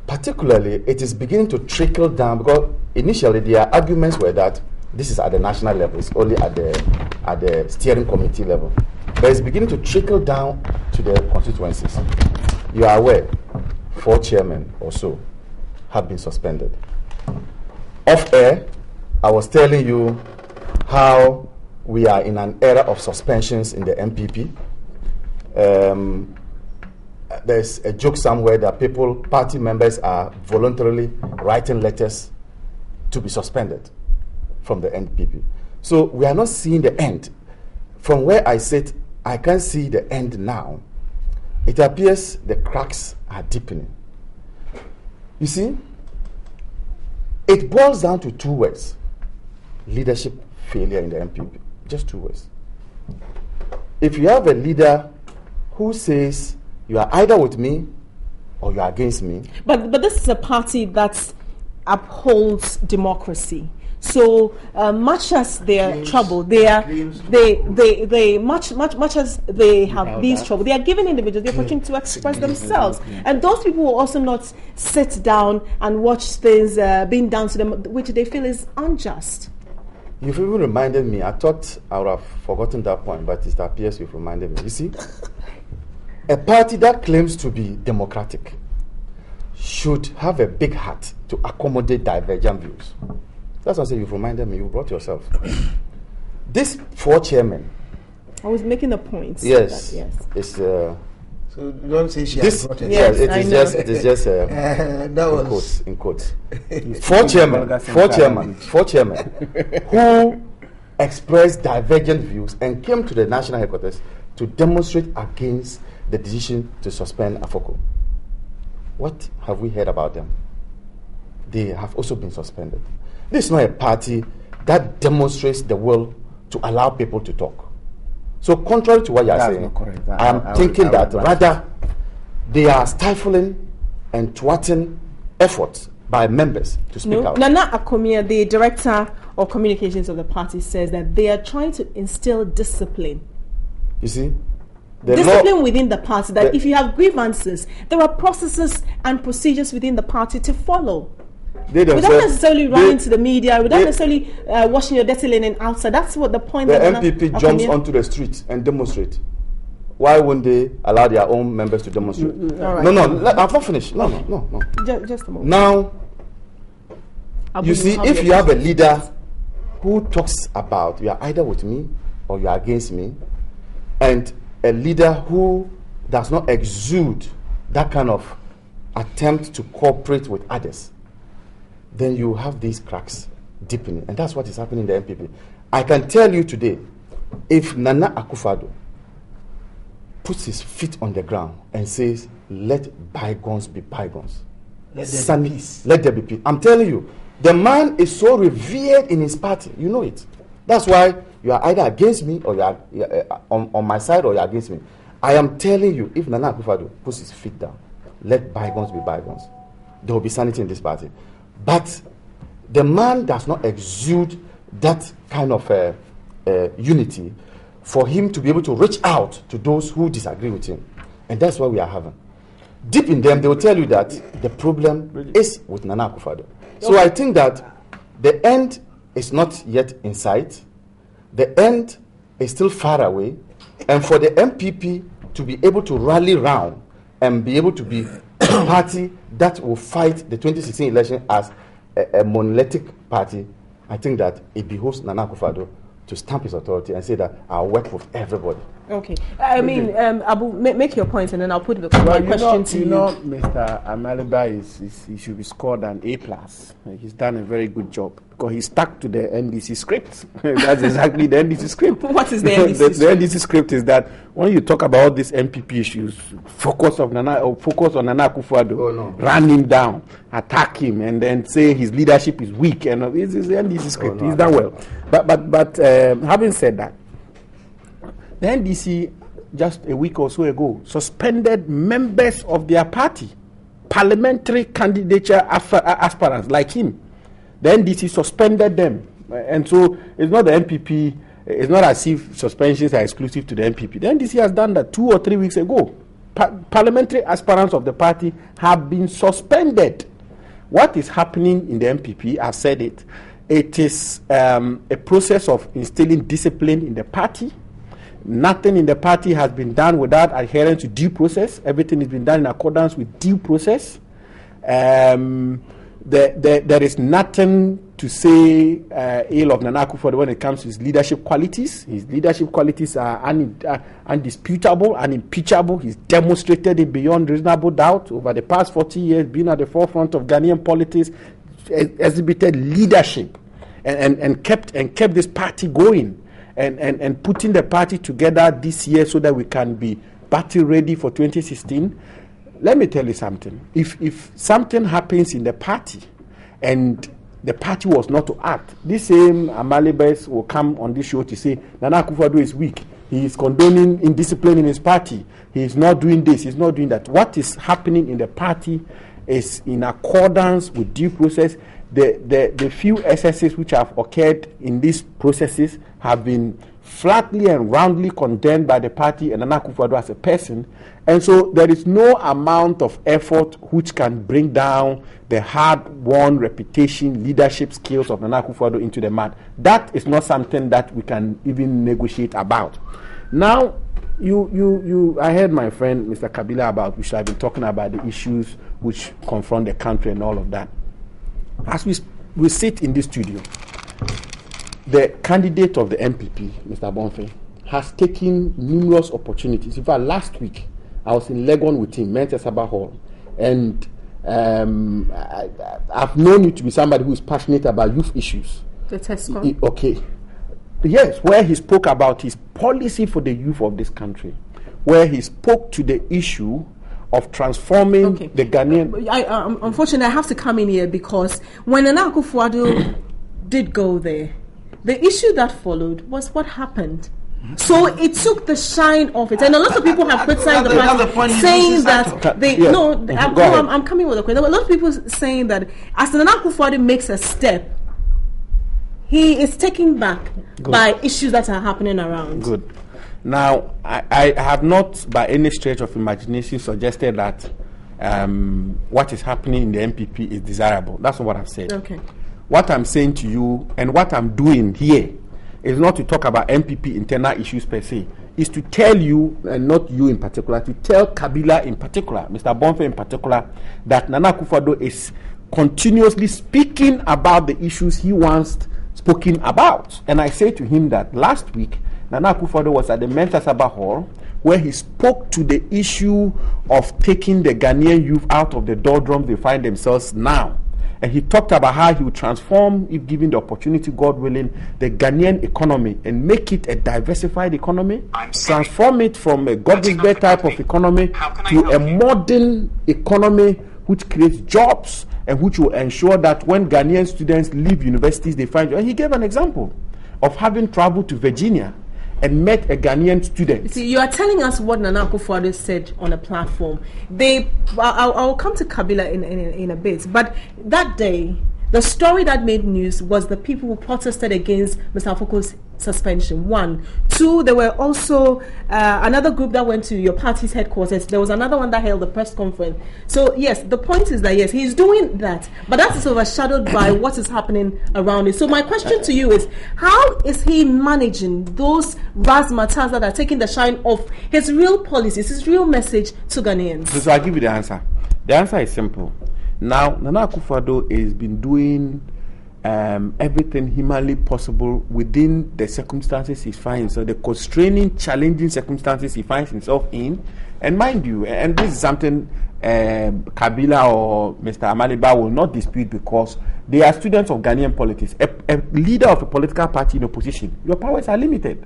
Particularly, it is beginning to trickle down, because initially their arguments were that this is at the national level, it's only at the steering committee level. But it's beginning to trickle down to the constituencies. You are aware, 4 chairmen or so have been suspended. Off air, I was telling you how we are in an era of suspensions in the MPP. There's a joke somewhere that party members are voluntarily writing letters to be suspended from the NPP. So we are not seeing the end. From where I sit, I can't see the end now. It appears the cracks are deepening. You see, it boils down to 2 words: leadership failure in the MPP. Just 2 words. If you have a leader who says, you are either with me or you are against me. But this is a party that upholds democracy. So much as they are troubled, much as they have these trouble, they are giving individuals the opportunity to express themselves. And those people will also not sit down and watch things being done to them, which they feel is unjust. You've even reminded me. I thought I would have forgotten that point, but it appears you've reminded me. You see, a party that claims to be democratic should have a big heart to accommodate divergent views. That's what I say. You've reminded me. You brought yourself. These 4 chairmen. I was making a point. Yes. It's so you don't say she has brought it. Yes, it is just in quotes. 4 chairmen who expressed divergent views and came to the national headquarters to demonstrate against the decision to suspend Afoko. What have we heard about them? They have also been suspended. This is not a party that demonstrates the will to allow people to talk. So contrary to what you are That's saying, not correct. I am thinking that rather they are stifling and thwarting efforts by members to speak out. Nana Akomia, the director of communications of the party, says that they are trying to instill discipline. You see? Discipline within the party, that if you have grievances, there are processes and procedures within the party to follow. Without necessarily running to the media, without necessarily washing your dirty linen outside. That's what the point. The MPP jumps onto the street and demonstrate. Why won't they allow their own members to demonstrate? Right. No, I've not finished. No. Just a moment. Now, you see, if you have a leader who talks about you are either with me or you are against me, and a leader who does not exude that kind of attempt to cooperate with others, then you have these cracks deepening. And that's what is happening in the MPP. I can tell you today, if Nana Akufo-Addo puts his feet on the ground and says, let bygones be bygones. Let there be peace. Let there be peace. I'm telling you, the man is so revered in his party. You know it. That's why you are either against me or you are on my side or you are against me. I am telling you, if Nana Akufo-Addo puts his feet down, let bygones be bygones, there will be sanity in this party. But the man does not exude that kind of unity for him to be able to reach out to those who disagree with him. And that's what we are having. Deep in them, they will tell you that the problem is with Nana Akufo-Addo. So I think that the end is not yet in sight. The end is still far away. And for the MPP to be able to rally round and be able to be a party that will fight the 2016 election as a monolithic party, I think that it behoves Nana Akufo-Addo to stamp his authority and say that I'll work with everybody. Okay. I mean, Abu, make your point and then I'll put my question to you. You know, Mr. Amaliba he should be scored an A+. He's done a very good job because he stuck to the NDC script. That's exactly the NDC script. What is the NDC script? The NDC script is that when you talk about all these MPP issues, focus on Nana Akufo-Addo, run him down, attack him, and then say his leadership is weak. And this is the NDC script. He's done well. But having said that, the NDC, just a week or so ago, suspended members of their party, parliamentary candidature aspirants like him. The NDC suspended them. And so it's not the MPP, it's not as if suspensions are exclusive to the MPP. The NDC has done that 2 or 3 weeks ago. Parliamentary aspirants of the party have been suspended. What is happening in the MPP, I've said it, it is a process of instilling discipline in the party. Nothing in the party has been done without adherence to due process. Everything has been done in accordance with due process. There is nothing to say ill of Nana Akufo-Addo when it comes to his leadership qualities. His leadership qualities are undisputable, unimpeachable. He's demonstrated it beyond reasonable doubt over the past 40 years, being at the forefront of Ghanaian politics, exhibited leadership and kept this party going. And putting the party together this year so that we can be battle ready for 2016. Let me tell you something. If something happens in the party and the party was not to act, this same Amalibes will come on this show to say Nana Akufo-Addo is weak. He is condoning indiscipline in his party. He is not doing this. He is not doing that. What is happening in the party is in accordance with due process. The few excesses which have occurred in these processes have been flatly and roundly condemned by the party and Nana Akufo-Addo as a person. And so there is no amount of effort which can bring down the hard-won reputation, leadership skills of Nana Akufo-Addo into the mud. That is not something that we can even negotiate about. Now, I heard my friend Mr. Kabila about, which I've been talking about the issues which confront the country and all of that. As we sit in this studio, the candidate of the MPP, Mr. Bonfe, has taken numerous opportunities. In fact, last week, I was in Legon with him, Manchester Hall, and I've known you to be somebody who is passionate about youth issues. The Tesco. Okay. Yes, where he spoke about his policy for the youth of this country, where he spoke to the issue of transforming the Ghanaian. Unfortunately, I have to come in here because when Nana Akufo-Addo did go there, the issue that followed was what happened So it took the shine off it, and a lot of people have criticized the party, saying that I'm coming with a question. A lot of people saying that as Nana Akufo-Addo makes a step, he is taken back by issues that are happening around. Good. Now, I have not, by any stretch of imagination, suggested that what is happening in the MPP is desirable. That's not what I've said. Okay. What I'm saying to you and what I'm doing here is not to talk about MPP internal issues per se. Is to tell you, and not you in particular, to tell Kabila in particular, Mr. Bonfe in particular, that Nana Akufo-Addo is continuously speaking about the issues he once spoken about. And I say to him that last week, Nana Akufo-Addo was at the Mensa Saba Hall, where he spoke to the issue of taking the Ghanaian youth out of the doldrums they find themselves now. And he talked about how he would transform, if given the opportunity, God willing, the Ghanaian economy and make it a diversified economy, transform it from a God-given type of economy to a modern economy which creates jobs and which will ensure that when Ghanaian students leave universities, they find. And he gave an example of having traveled to Virginia and met a Ghanaian student. See, you are telling us what Nana Akufo-Addo said on a platform. I'll come to Kabila in a bit, but that day, the story that made news was the people who protested against Mr. Afoko's suspension. 1. 2, there were also another group that went to your party's headquarters. There was another one that held a press conference. So yes, the point is that yes, he's doing that, but that is overshadowed by what is happening around it. So my question to you is, how is he managing those razzmatazz that are taking the shine off his real policies, his real message to Ghanaians? So I'll give you the answer. The answer is simple. Now, Nana Akufo-Addo has been doing everything humanly possible within the circumstances he finds. So the constraining, challenging circumstances he finds himself in. And mind you, and this is something Kabila or Mr. Amaliba will not dispute, because they are students of Ghanaian politics. A leader of a political party in opposition, your powers are limited.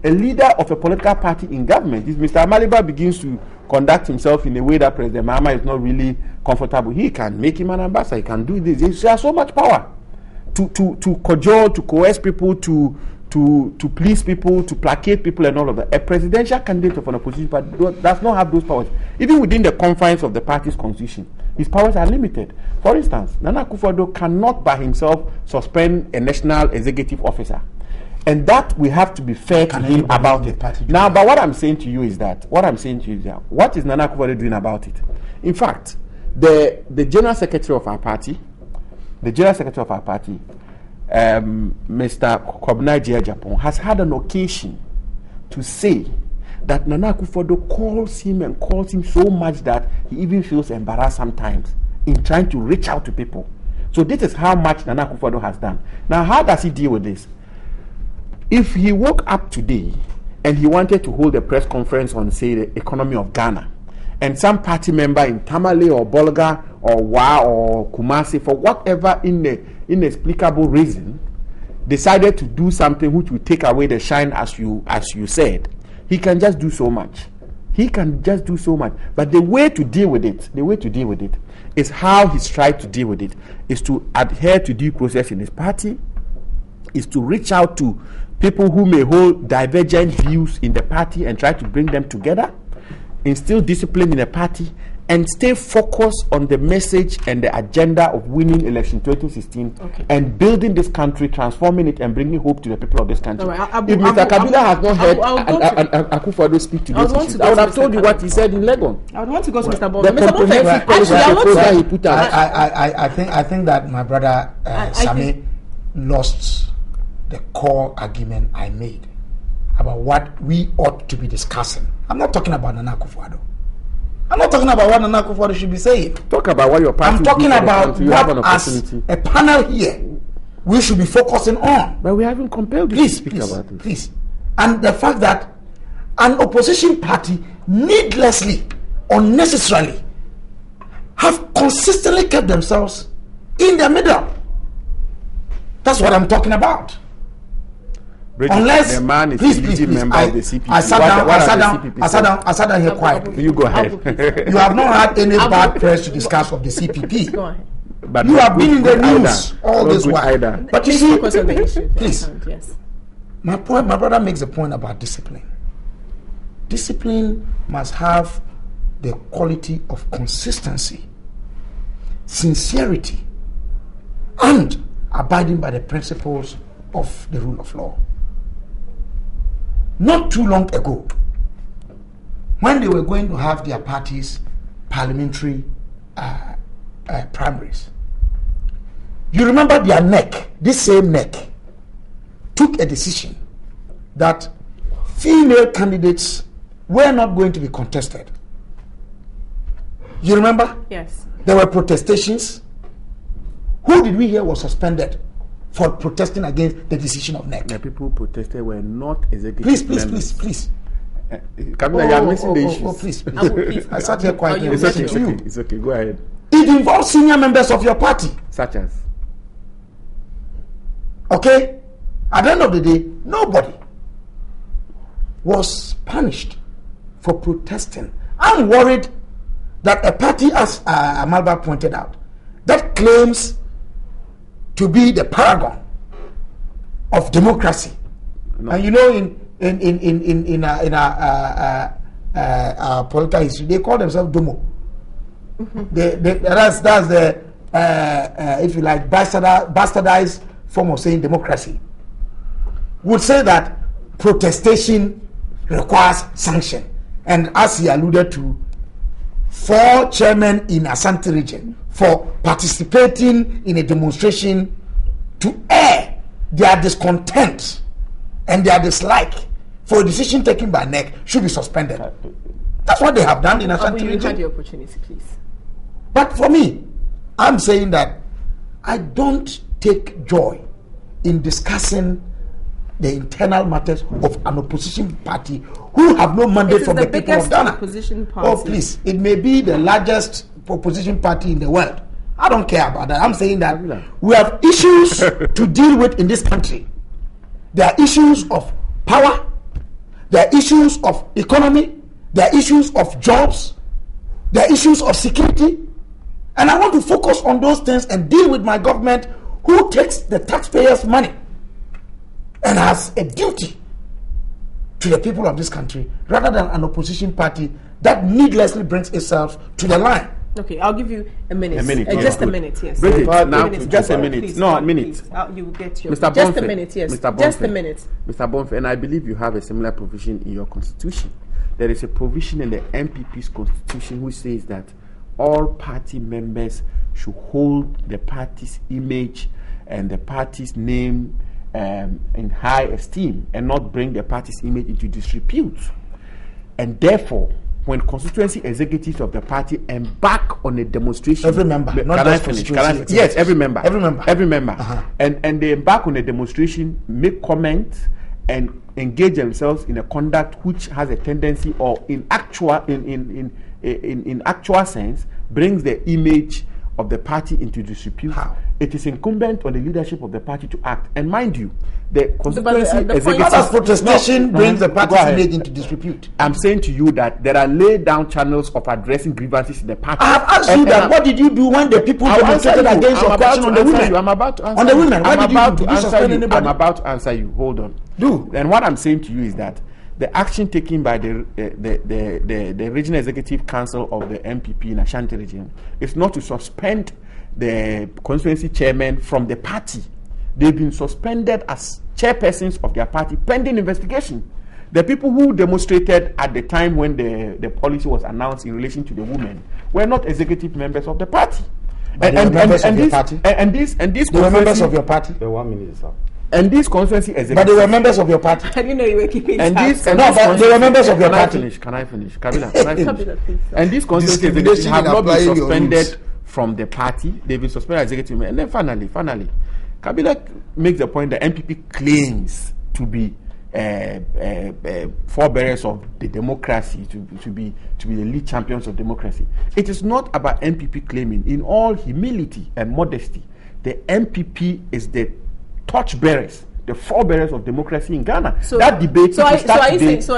A leader of a political party in government, if Mr. Amaliba begins to conduct himself in a way that President Mahama is not really comfortable, he can make him an ambassador, he can do this. He has so much power to cajole, to coerce people, to please people, to placate people and all of that. A presidential candidate of an opposition party does not have those powers. Even within the confines of the party's constitution, his powers are limited. For instance, Nana Akufo-Addo cannot by himself suspend a national executive officer. And that we have to be fair to him about it. Now, but what I'm saying to you is that, what is Nana Akufo-Addo doing about it? In fact, the General Secretary of our party, Mr. Kobnai Japan, has had an occasion to say that Nana Akufo-Addo calls him so much that he even feels embarrassed sometimes in trying to reach out to people. So this is how much Nana Akufo-Addo has done. Now, how does he deal with this? If he woke up today and he wanted to hold a press conference on, say, the economy of Ghana, and some party member in Tamale or Bolga or Wa or Kumasi, for whatever inexplicable reason, decided to do something which will take away the shine, as you said, he can just do so much. But the way to deal with it is how he's tried to deal with it, is to adhere to due process in his party, is to reach out to people who may hold divergent views in the party and try to bring them together, instill discipline in the party, and stay focused on the message and the agenda of winning election 2016 and building this country, transforming it and bringing hope to the people of this country. Right. If Mr. Kabila has not heard Akufo-Addo speak to this issue, I would have told you what he said in Legon. I would want to go to Mr. Bonfe. I think that my brother Sami lost the core argument I made about what we ought to be discussing. I'm not talking about Nana Akufo-Addo. I'm not talking about what Nana Akufo-Addo should be saying. Talk about what your party. I'm talking about what, as a panel here, we should be focusing on. But we haven't compelled you to speak about it. Please. And the fact that an opposition party needlessly, unnecessarily, have consistently kept themselves in the middle. That's what I'm talking about. Unless the man is please, a member of the CPP. I sat down here quietly. You go ahead. You have not had any bad press to discuss of the CPP. Go ahead. But you have been in the news all this while. But you see, please. My brother makes a point about discipline. Discipline must have the quality of consistency, sincerity, and abiding by the principles of the rule of law. Not too long ago, when they were going to have their party's parliamentary primaries, you remember their NEC, this same NEC, took a decision that female candidates were not going to be contested. You remember? Yes. There were protestations. Who did we hear was suspended for protesting against the decision of NEC? The people who protested were not executive Please. Kabila, you are missing the issues. Please. I sat here quietly. It's okay. Go ahead. It involves senior members of your party. Such as? Okay? At the end of the day, nobody was punished for protesting. I'm worried that a party, as Amalba pointed out, that claims to be the paragon of democracy, and you know, in our political history, they call themselves Domo. That's the if you like bastardized form of saying democracy. Would say that protestation requires sanction, and as he alluded to, 4 chairmen in Asante region for participating in a demonstration to air their discontent and their dislike for a decision taken by NEC should be suspended. That's what they have done in Asante region. You had the opportunity, please. But for me, I'm saying that I don't take joy in discussing the internal matters of an opposition party who have no mandate from the people of Ghana. Opposition party. Oh, please. It may be the largest opposition party in the world. I don't care about that. I'm saying that we have issues to deal with in this country. There are issues of power. There are issues of economy. There are issues of jobs. There are issues of security. And I want to focus on those things and deal with my government who takes the taxpayers' money and has a duty to the people of this country, rather than an opposition party that needlessly brings itself to the line. Okay, I'll give you a minute. Just a minute, yes. Just a minute. Please, no, a please. minute. You will get your... Mr. Just Bonfe, a minute, yes. Mr. Bonfe, Just a minute. Mr. Bonfe, and I believe you have a similar provision in your constitution. There is a provision in the MPP's constitution which says that all party members should hold the party's image and the party's name in high esteem and not bring the party's image into disrepute. And therefore, when constituency executives of the party embark on a demonstration, every member, not just constituency. Yes, every member. Uh-huh. And they embark on a demonstration, make comments, and engage themselves in a conduct which has a tendency, or in actual sense, brings the image of the party into disrepute. How? It is incumbent on the leadership of the party to act. And mind you, the constituency executive protestation brings the party's image into disrepute. I'm saying to you that there are laid down channels of addressing grievances in the party. I have asked you that. What did you do when the people demonstrated against your question on the women? I'm about to answer on the women. What did you do? Did you suspend anybody? I'm about to answer you. Hold on. Do. And what I'm saying to you is that the action taken by the Regional Executive Council of the MPP in Ashanti region is not to suspend the constituency chairman from the party. They've been suspended as chairpersons of their party pending investigation. The people who demonstrated at the time when the policy was announced in relation to the women were not executive members of the party. They were members of your party. They were members of your party. The 1 minute is up. And these constituency executives. But they were members of your party. I didn't know you were keeping but they were members of your party. Can I finish? Kabila, can I finish? And these constituency executives have not been suspended from the party. They've been suspended as executive. And then finally, Kabila makes the point that MPP claims to be forebearers of the democracy, to be the lead champions of democracy. It is not about MPP claiming. In all humility and modesty, the MPP is the torchbearers the forebearers of democracy in Ghana. So that debate. So are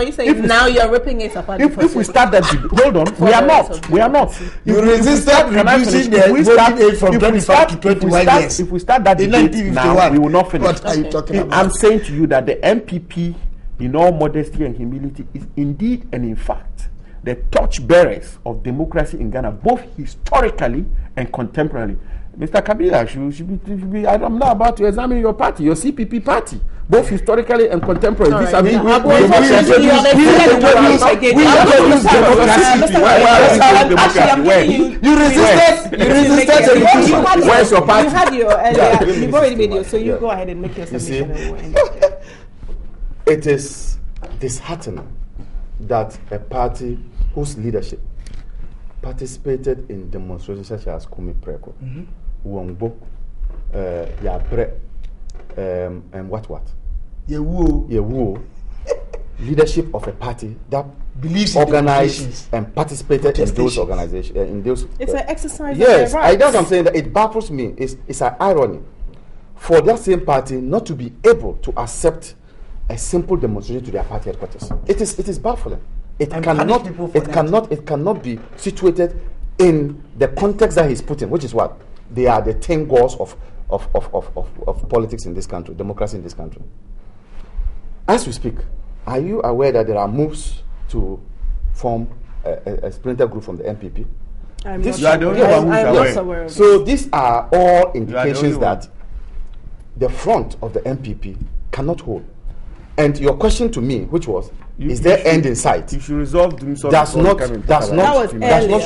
you saying now you're ripping it apart? If we start that debate, hold on, we are not. We are not. You resisted reducing the voting age from 25 to 21 years. If we start that debate now, we will not finish. What are you talking about? I'm saying to you that the MPP, in all modesty and humility, is indeed and in fact the torchbearers of democracy in Ghana, both historically and contemporarily. Mr. Kabila should be I'm not about to examine your party, your CPP party, both historically and contemporarily. You resisted Where's your party? You had your earlier, you've already made your, so you go ahead and make your submission. It is disheartening that a party whose leadership participated in demonstrations such as Kumi Preko, Wongbo, Yabre, and what? Yewu, leadership of a party that believes organized and participated in those organizations. It's an exercise. Yes, that's what I'm saying. That it baffles me. It's an irony for that same party not to be able to accept a simple demonstration to their party headquarters. It is baffling. It cannot be situated in the context that he's put in, which is what they are the 10 goals of politics in this country, democracy in this country. As we speak, are you aware that there are moves to form a splinter group from the MPP? I'm not aware of So these are all indications that the front of the MPP cannot hold. And your question to me, which was, is there end in sight? You should resolve himself. Does not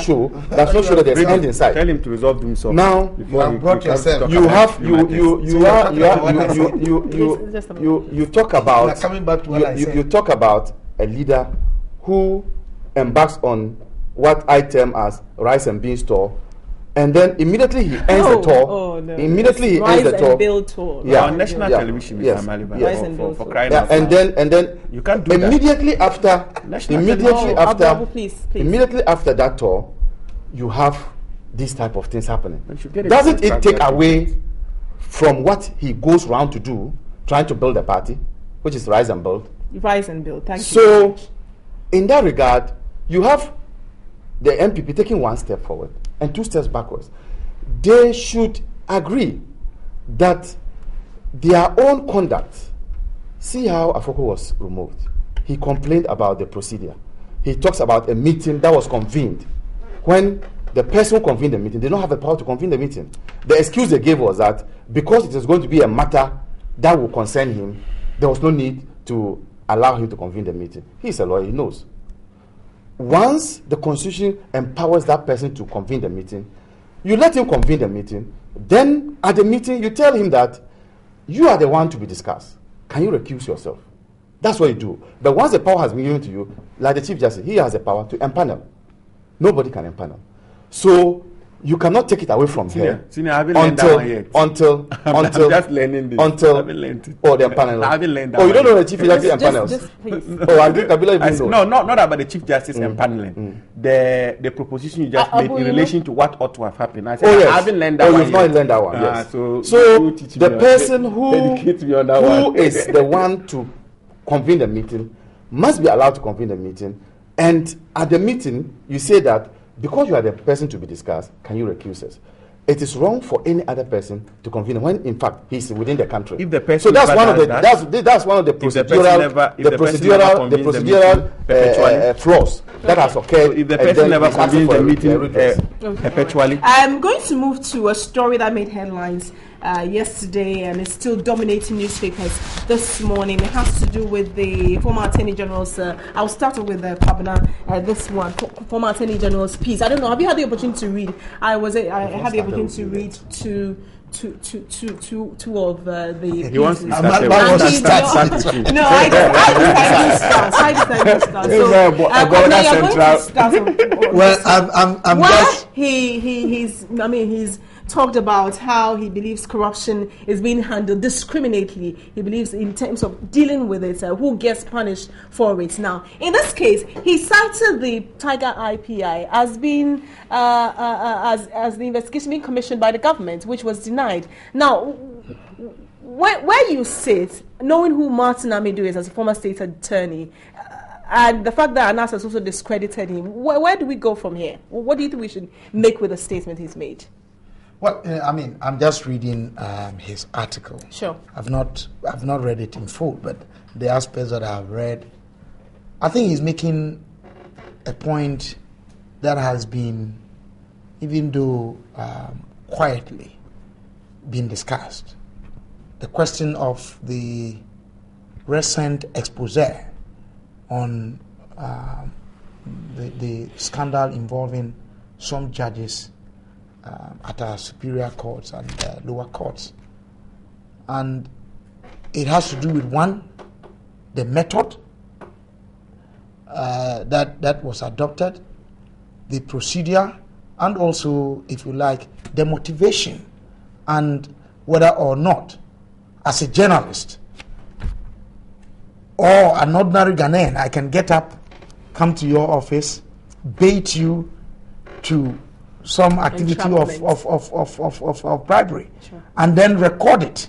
show that there's end in sight. Tell him to resolve himself. Now you talk about a leader who embarks on what I term as rice and bean store, and then immediately he ends the tour. Immediately he ends the tour. Build tour. Yeah, on national television, yes. For crying out loud. And then you can't do immediately that. Immediately after that tour, you have these type of things happening. Doesn't it take away from what he goes around to do, trying to build a party, which is rise and build? Rise and build. Thank you. So, in that regard, you have the MPP taking one step forward and 2 steps backwards. They should agree that their own conduct. See how Afoko was removed. He complained about the procedure. He talks about a meeting that was convened. When the person who convened the meeting, they don't have the power to convene the meeting. The excuse they gave was that because it is going to be a matter that will concern him, there was no need to allow him to convene the meeting. He's a lawyer, he knows. Once the Constitution empowers that person to convene the meeting, you let him convene the meeting. Then at the meeting, you tell him that you are the one to be discussed. Can you recuse yourself? That's what you do. But once the power has been given to you, like the Chief Justice, he has the power to empanel. Nobody can empanel. So you cannot take it away from her until I'm just learning this. Until I haven't learned it. the empanel. I haven't learned that. Oh, you don't know the Chief Justice empanels? I think Kabila even knows. No, not about the Chief Justice empaneling. The proposition you just made in relation to what ought to have happened. I said, I haven't learned that one. You've not learned that one. Yes. So the person who is the one to convene the meeting must be allowed to convene the meeting. And at the meeting, you say that because you are the person to be discussed, can you recuse us? It is wrong for any other person to convene when, in fact, he's within the country. If the person that's one of the procedural flaws that has occurred. So if the person never convenes the meeting perpetually, I'm going to move to a story that made headlines yesterday and is still dominating newspapers this morning. It has to do with the former Attorney General's. I'll start with the Cabinet. This one, former Attorney General's piece. I don't know. Have you had the opportunity to read? I had the opportunity to read two of the pieces. He wants to start. No, I decided to start. Well, I'm just. He's talked about how he believes corruption is being handled discriminately. He believes in terms of dealing with it, who gets punished for it. Now, in this case, he cited the Tiger IPI as being as the investigation being commissioned by the government, which was denied. Now, where you sit, knowing who Martin Amidu is as a former state attorney, and the fact that Anas has also discredited him, where do we go from here? What do you think we should make with the statement he's made? Well, I mean, I'm just reading his article. Sure. I've not read it in full, but the aspects that I've read, I think he's making a point that has been, even though quietly, been discussed. The question of the recent expose on the scandal involving some judges at our superior courts and lower courts. And it has to do with, one, the method that was adopted, the procedure, and also, if you like, the motivation, and whether or not, as a journalist or an ordinary Ghanaian, I can get up, come to your office, bait you to some activity of bribery, sure, and then record it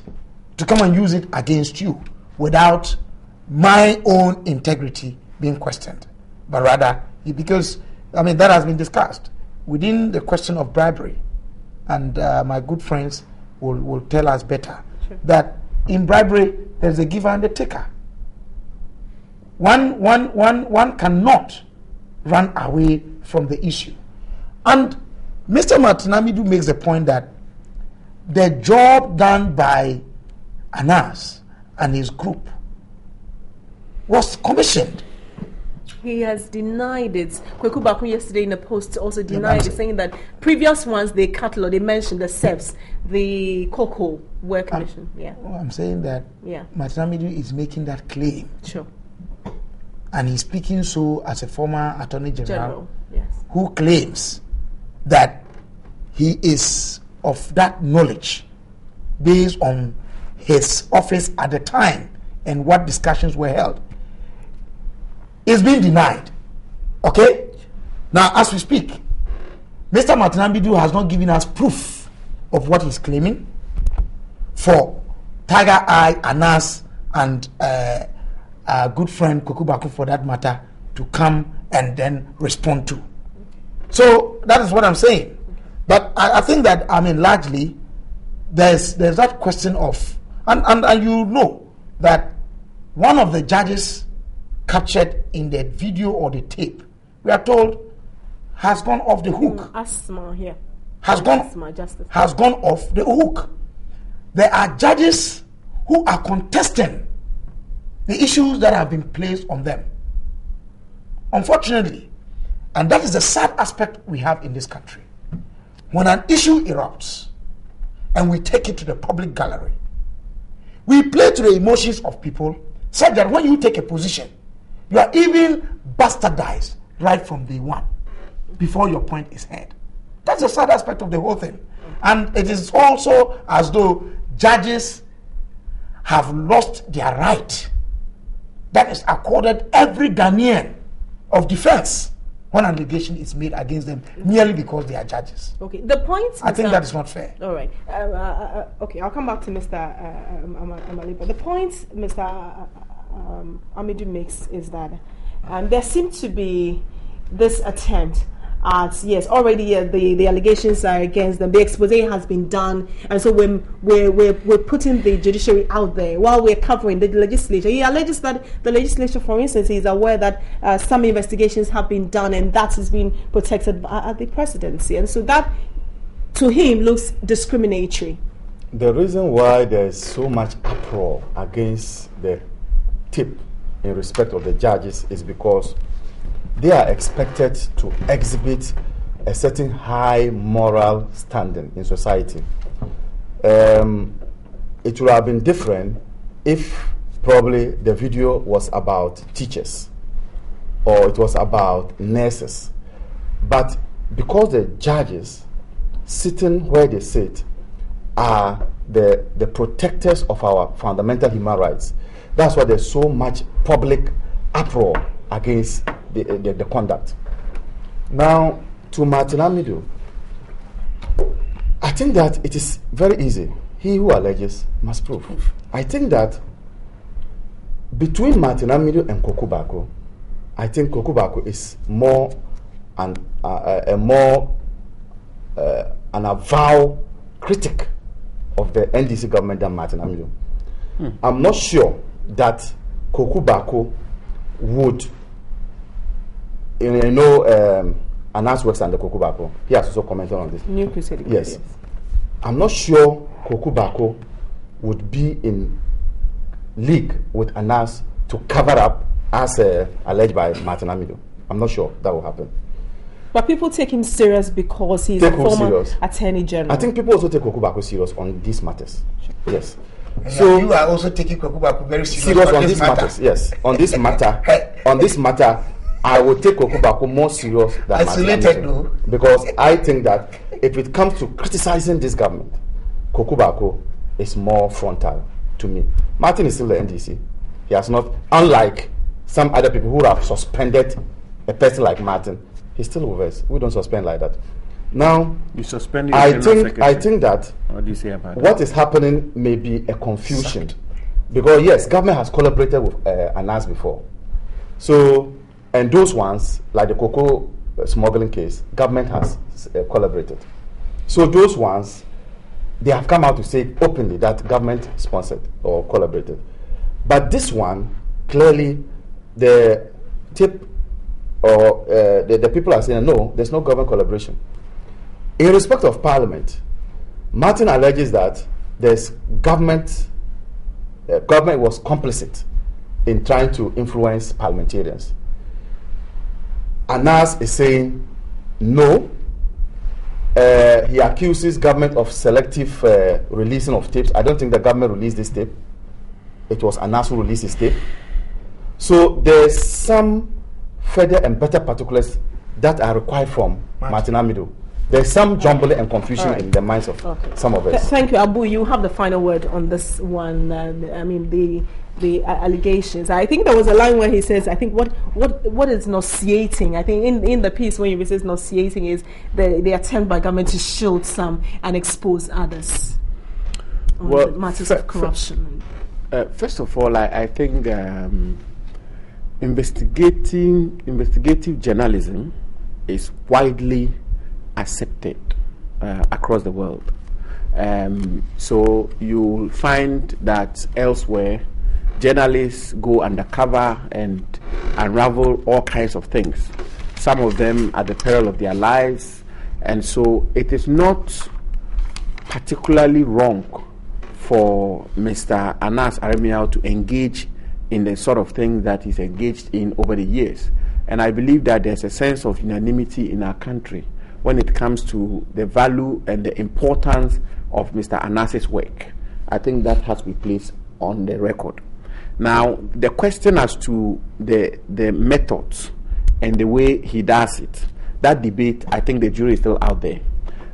to come and use it against you without my own integrity being questioned, but rather, because, I mean, that has been discussed within the question of bribery, and my good friends will tell us better, sure, that in bribery there's a giver and a taker. One cannot run away from the issue. And Mr. Martin Amidu makes the point that the job done by Anas and his group was commissioned. He has denied it. Kweku Bakun yesterday in a post also denied it, saying that previous ones they catalogued, they mentioned the SEFs, the Cocoa were commissioned. I'm saying that Martin Amidu is making that claim. Sure. And he's speaking so as a former Attorney General, yes, who claims that he is of that knowledge based on his office at the time and what discussions were held. It's being denied. Okay? Now, as we speak, Mr. Martin Amidu has not given us proof of what he's claiming for Tiger Eye, Anas, and our good friend Kweku Bakun, for that matter, to come and then respond to. So that is what I'm saying. But I think that, I mean, largely, there's that question of, and you know that one of the judges captured in the video or the tape, we are told, has gone off the hook. Asthma here. Has gone off the hook. There are judges who are contesting the issues that have been placed on them. Unfortunately, and that is the sad aspect we have in this country, when an issue erupts and we take it to the public gallery, we play to the emotions of people, such that when you take a position, you are even bastardized right from day one, before your point is heard. That's the sad aspect of the whole thing. And it is also as though judges have lost their right that is accorded every Ghanaian of defense when an allegation is made against them merely because they are judges. Okay, the point, I think that is not fair. All right. Okay, I'll come back to Mr. Amali, but the point Mr. Amidu makes is that there seems to be this attempt at, yes, already the allegations are against them, the expose has been done, and so we're putting the judiciary out there while we're covering the legislature. He alleges that the legislature, for instance, is aware that some investigations have been done and that is being protected at the presidency, and so that to him looks discriminatory. The reason why there's so much uproar against the tip in respect of the judges is because they are expected to exhibit a certain high moral standing in society. It would have been different if probably the video was about teachers or it was about nurses. But because the judges sitting where they sit are the protectors of our fundamental human rights, that's why there's so much public uproar against the conduct. Now, to Martin Amidu, I think that it is very easy he who alleges must prove. I think that between Martin Amidu and Kwaku Baako, I think Kwaku Baako is more an avowed critic of the NDC government than Martin Amidu. I'm not sure that Kwaku Baako would, announce works under Kwaku Baako. He has also commented on this. New Crusade. Yes. I'm not sure Kwaku Baako would be in league with Anas to cover up as alleged by Martin Amidu. I'm not sure that will happen. But people take him serious because he's a former Attorney General. I think people also take Kwaku Baako serious on these matters. Yes. So you are also taking Kwaku Baako very serious on these matters. Yes. On this matter, I will take Kwaku Baako more serious than isolated, no? Because I think that if it comes to criticizing this government, Kwaku Baako is more frontal to me. Martin is still the NDC. He has not, unlike some other people who have suspended a person like Martin, he's still with us. We don't suspend like that. Now, you suspend. I think that what do you say about what is happening may be a confusion, because yes, government has collaborated with Anas before. So, and those ones, like the cocoa smuggling case, government has collaborated. So those ones, they have come out to say openly that government sponsored or collaborated. But this one, clearly, the tip or the people are saying no, there's no government collaboration. In respect of Parliament, Martin alleges that there's government was complicit in trying to influence parliamentarians. Anas is saying no. He accuses government of selective releasing of tapes. I don't think the government released this tape. It was Anas who released his tape. So there's some further and better particulars that are required from Martin Amidu. There's some jumbling and confusion in the minds of some of us. Thank you, Abu. You have the final word on this one. The allegations. I think there was a line where he says, I think what is nauseating, I think in the piece when he says nauseating is the attempt by government to shield some and expose others on matters of corruption. First of all, I think investigative journalism is widely accepted across the world. So you'll find that elsewhere, journalists go undercover and unravel all kinds of things, some of them at the peril of their lives. And so it is not particularly wrong for Mr. Anas Aremiao to engage in the sort of thing that he's engaged in over the years. And I believe that there's a sense of unanimity in our country when it comes to the value and the importance of Mr. Anas's work. I think that has to be placed on the record. Now, the question as to the methods and the way he does it, that debate, I think the jury is still out there.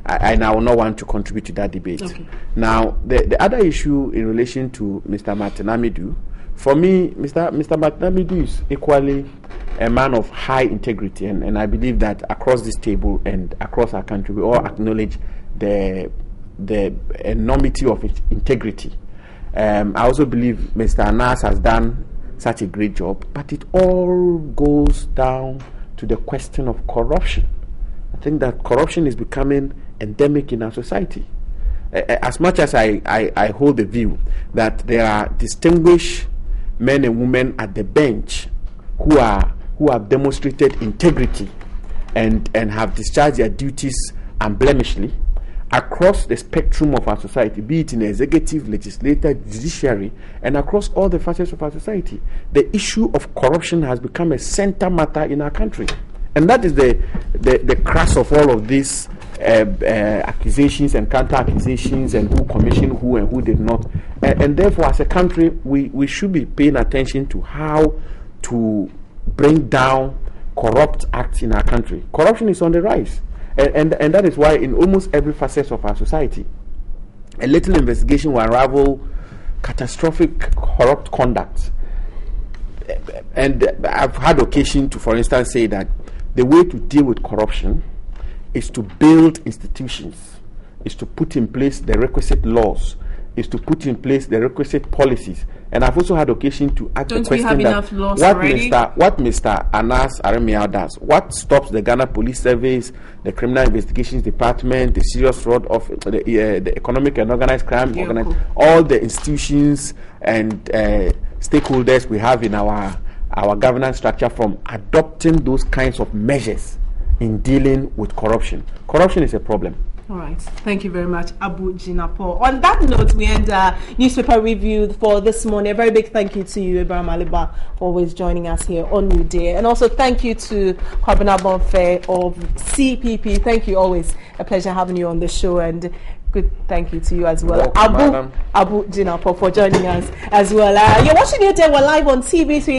I now will not want to contribute to that debate. Okay. Now, the other issue in relation to Mr. Martin Amidu, for me, Mr. Martin Amidu is equally a man of high integrity, and I believe that across this table and across our country, we all acknowledge the enormity of its integrity. I also believe Mr. Anas has done such a great job, but it all goes down to the question of corruption. I think that corruption is becoming endemic in our society. As much as I hold the view that there are distinguished men and women at the bench who have demonstrated integrity and have discharged their duties unblemishly across the spectrum of our society, be it in the executive, legislative, judiciary, and across all the facets of our society. The issue of corruption has become a center matter in our country. And that is the crux of all of these accusations and counter-accusations and who commissioned who and who did not. And therefore, as a country, we should be paying attention to how to bring down corrupt acts in our country. Corruption is on the rise. And that is why in almost every facet of our society, a little investigation will unravel catastrophic corrupt conduct. And I've had occasion to, for instance, say that the way to deal with corruption is to build institutions, is to put in place the requisite laws is to put in place the requisite policies. And I've also had occasion to ask the question that what Mr. Anas Aremia does, what stops the Ghana Police Service, the Criminal Investigations Department, the Serious Fraud of the Economic and Organized Crime, all the institutions and stakeholders we have in our governance structure from adopting those kinds of measures in dealing with corruption. Corruption is a problem. All right. Thank you very much, Abu Jinapo. On that note, we end our newspaper review for this morning. A very big thank you to you, Ibrahim Aliba, for always joining us here on New Day. And also thank you to Kwabena Bonfe of CPP. Thank you. Always a pleasure having you on the show. And good thank you to you as well, Welcome, Abu Jinapo, for joining us as well. You're watching New Day. We're live on TV. So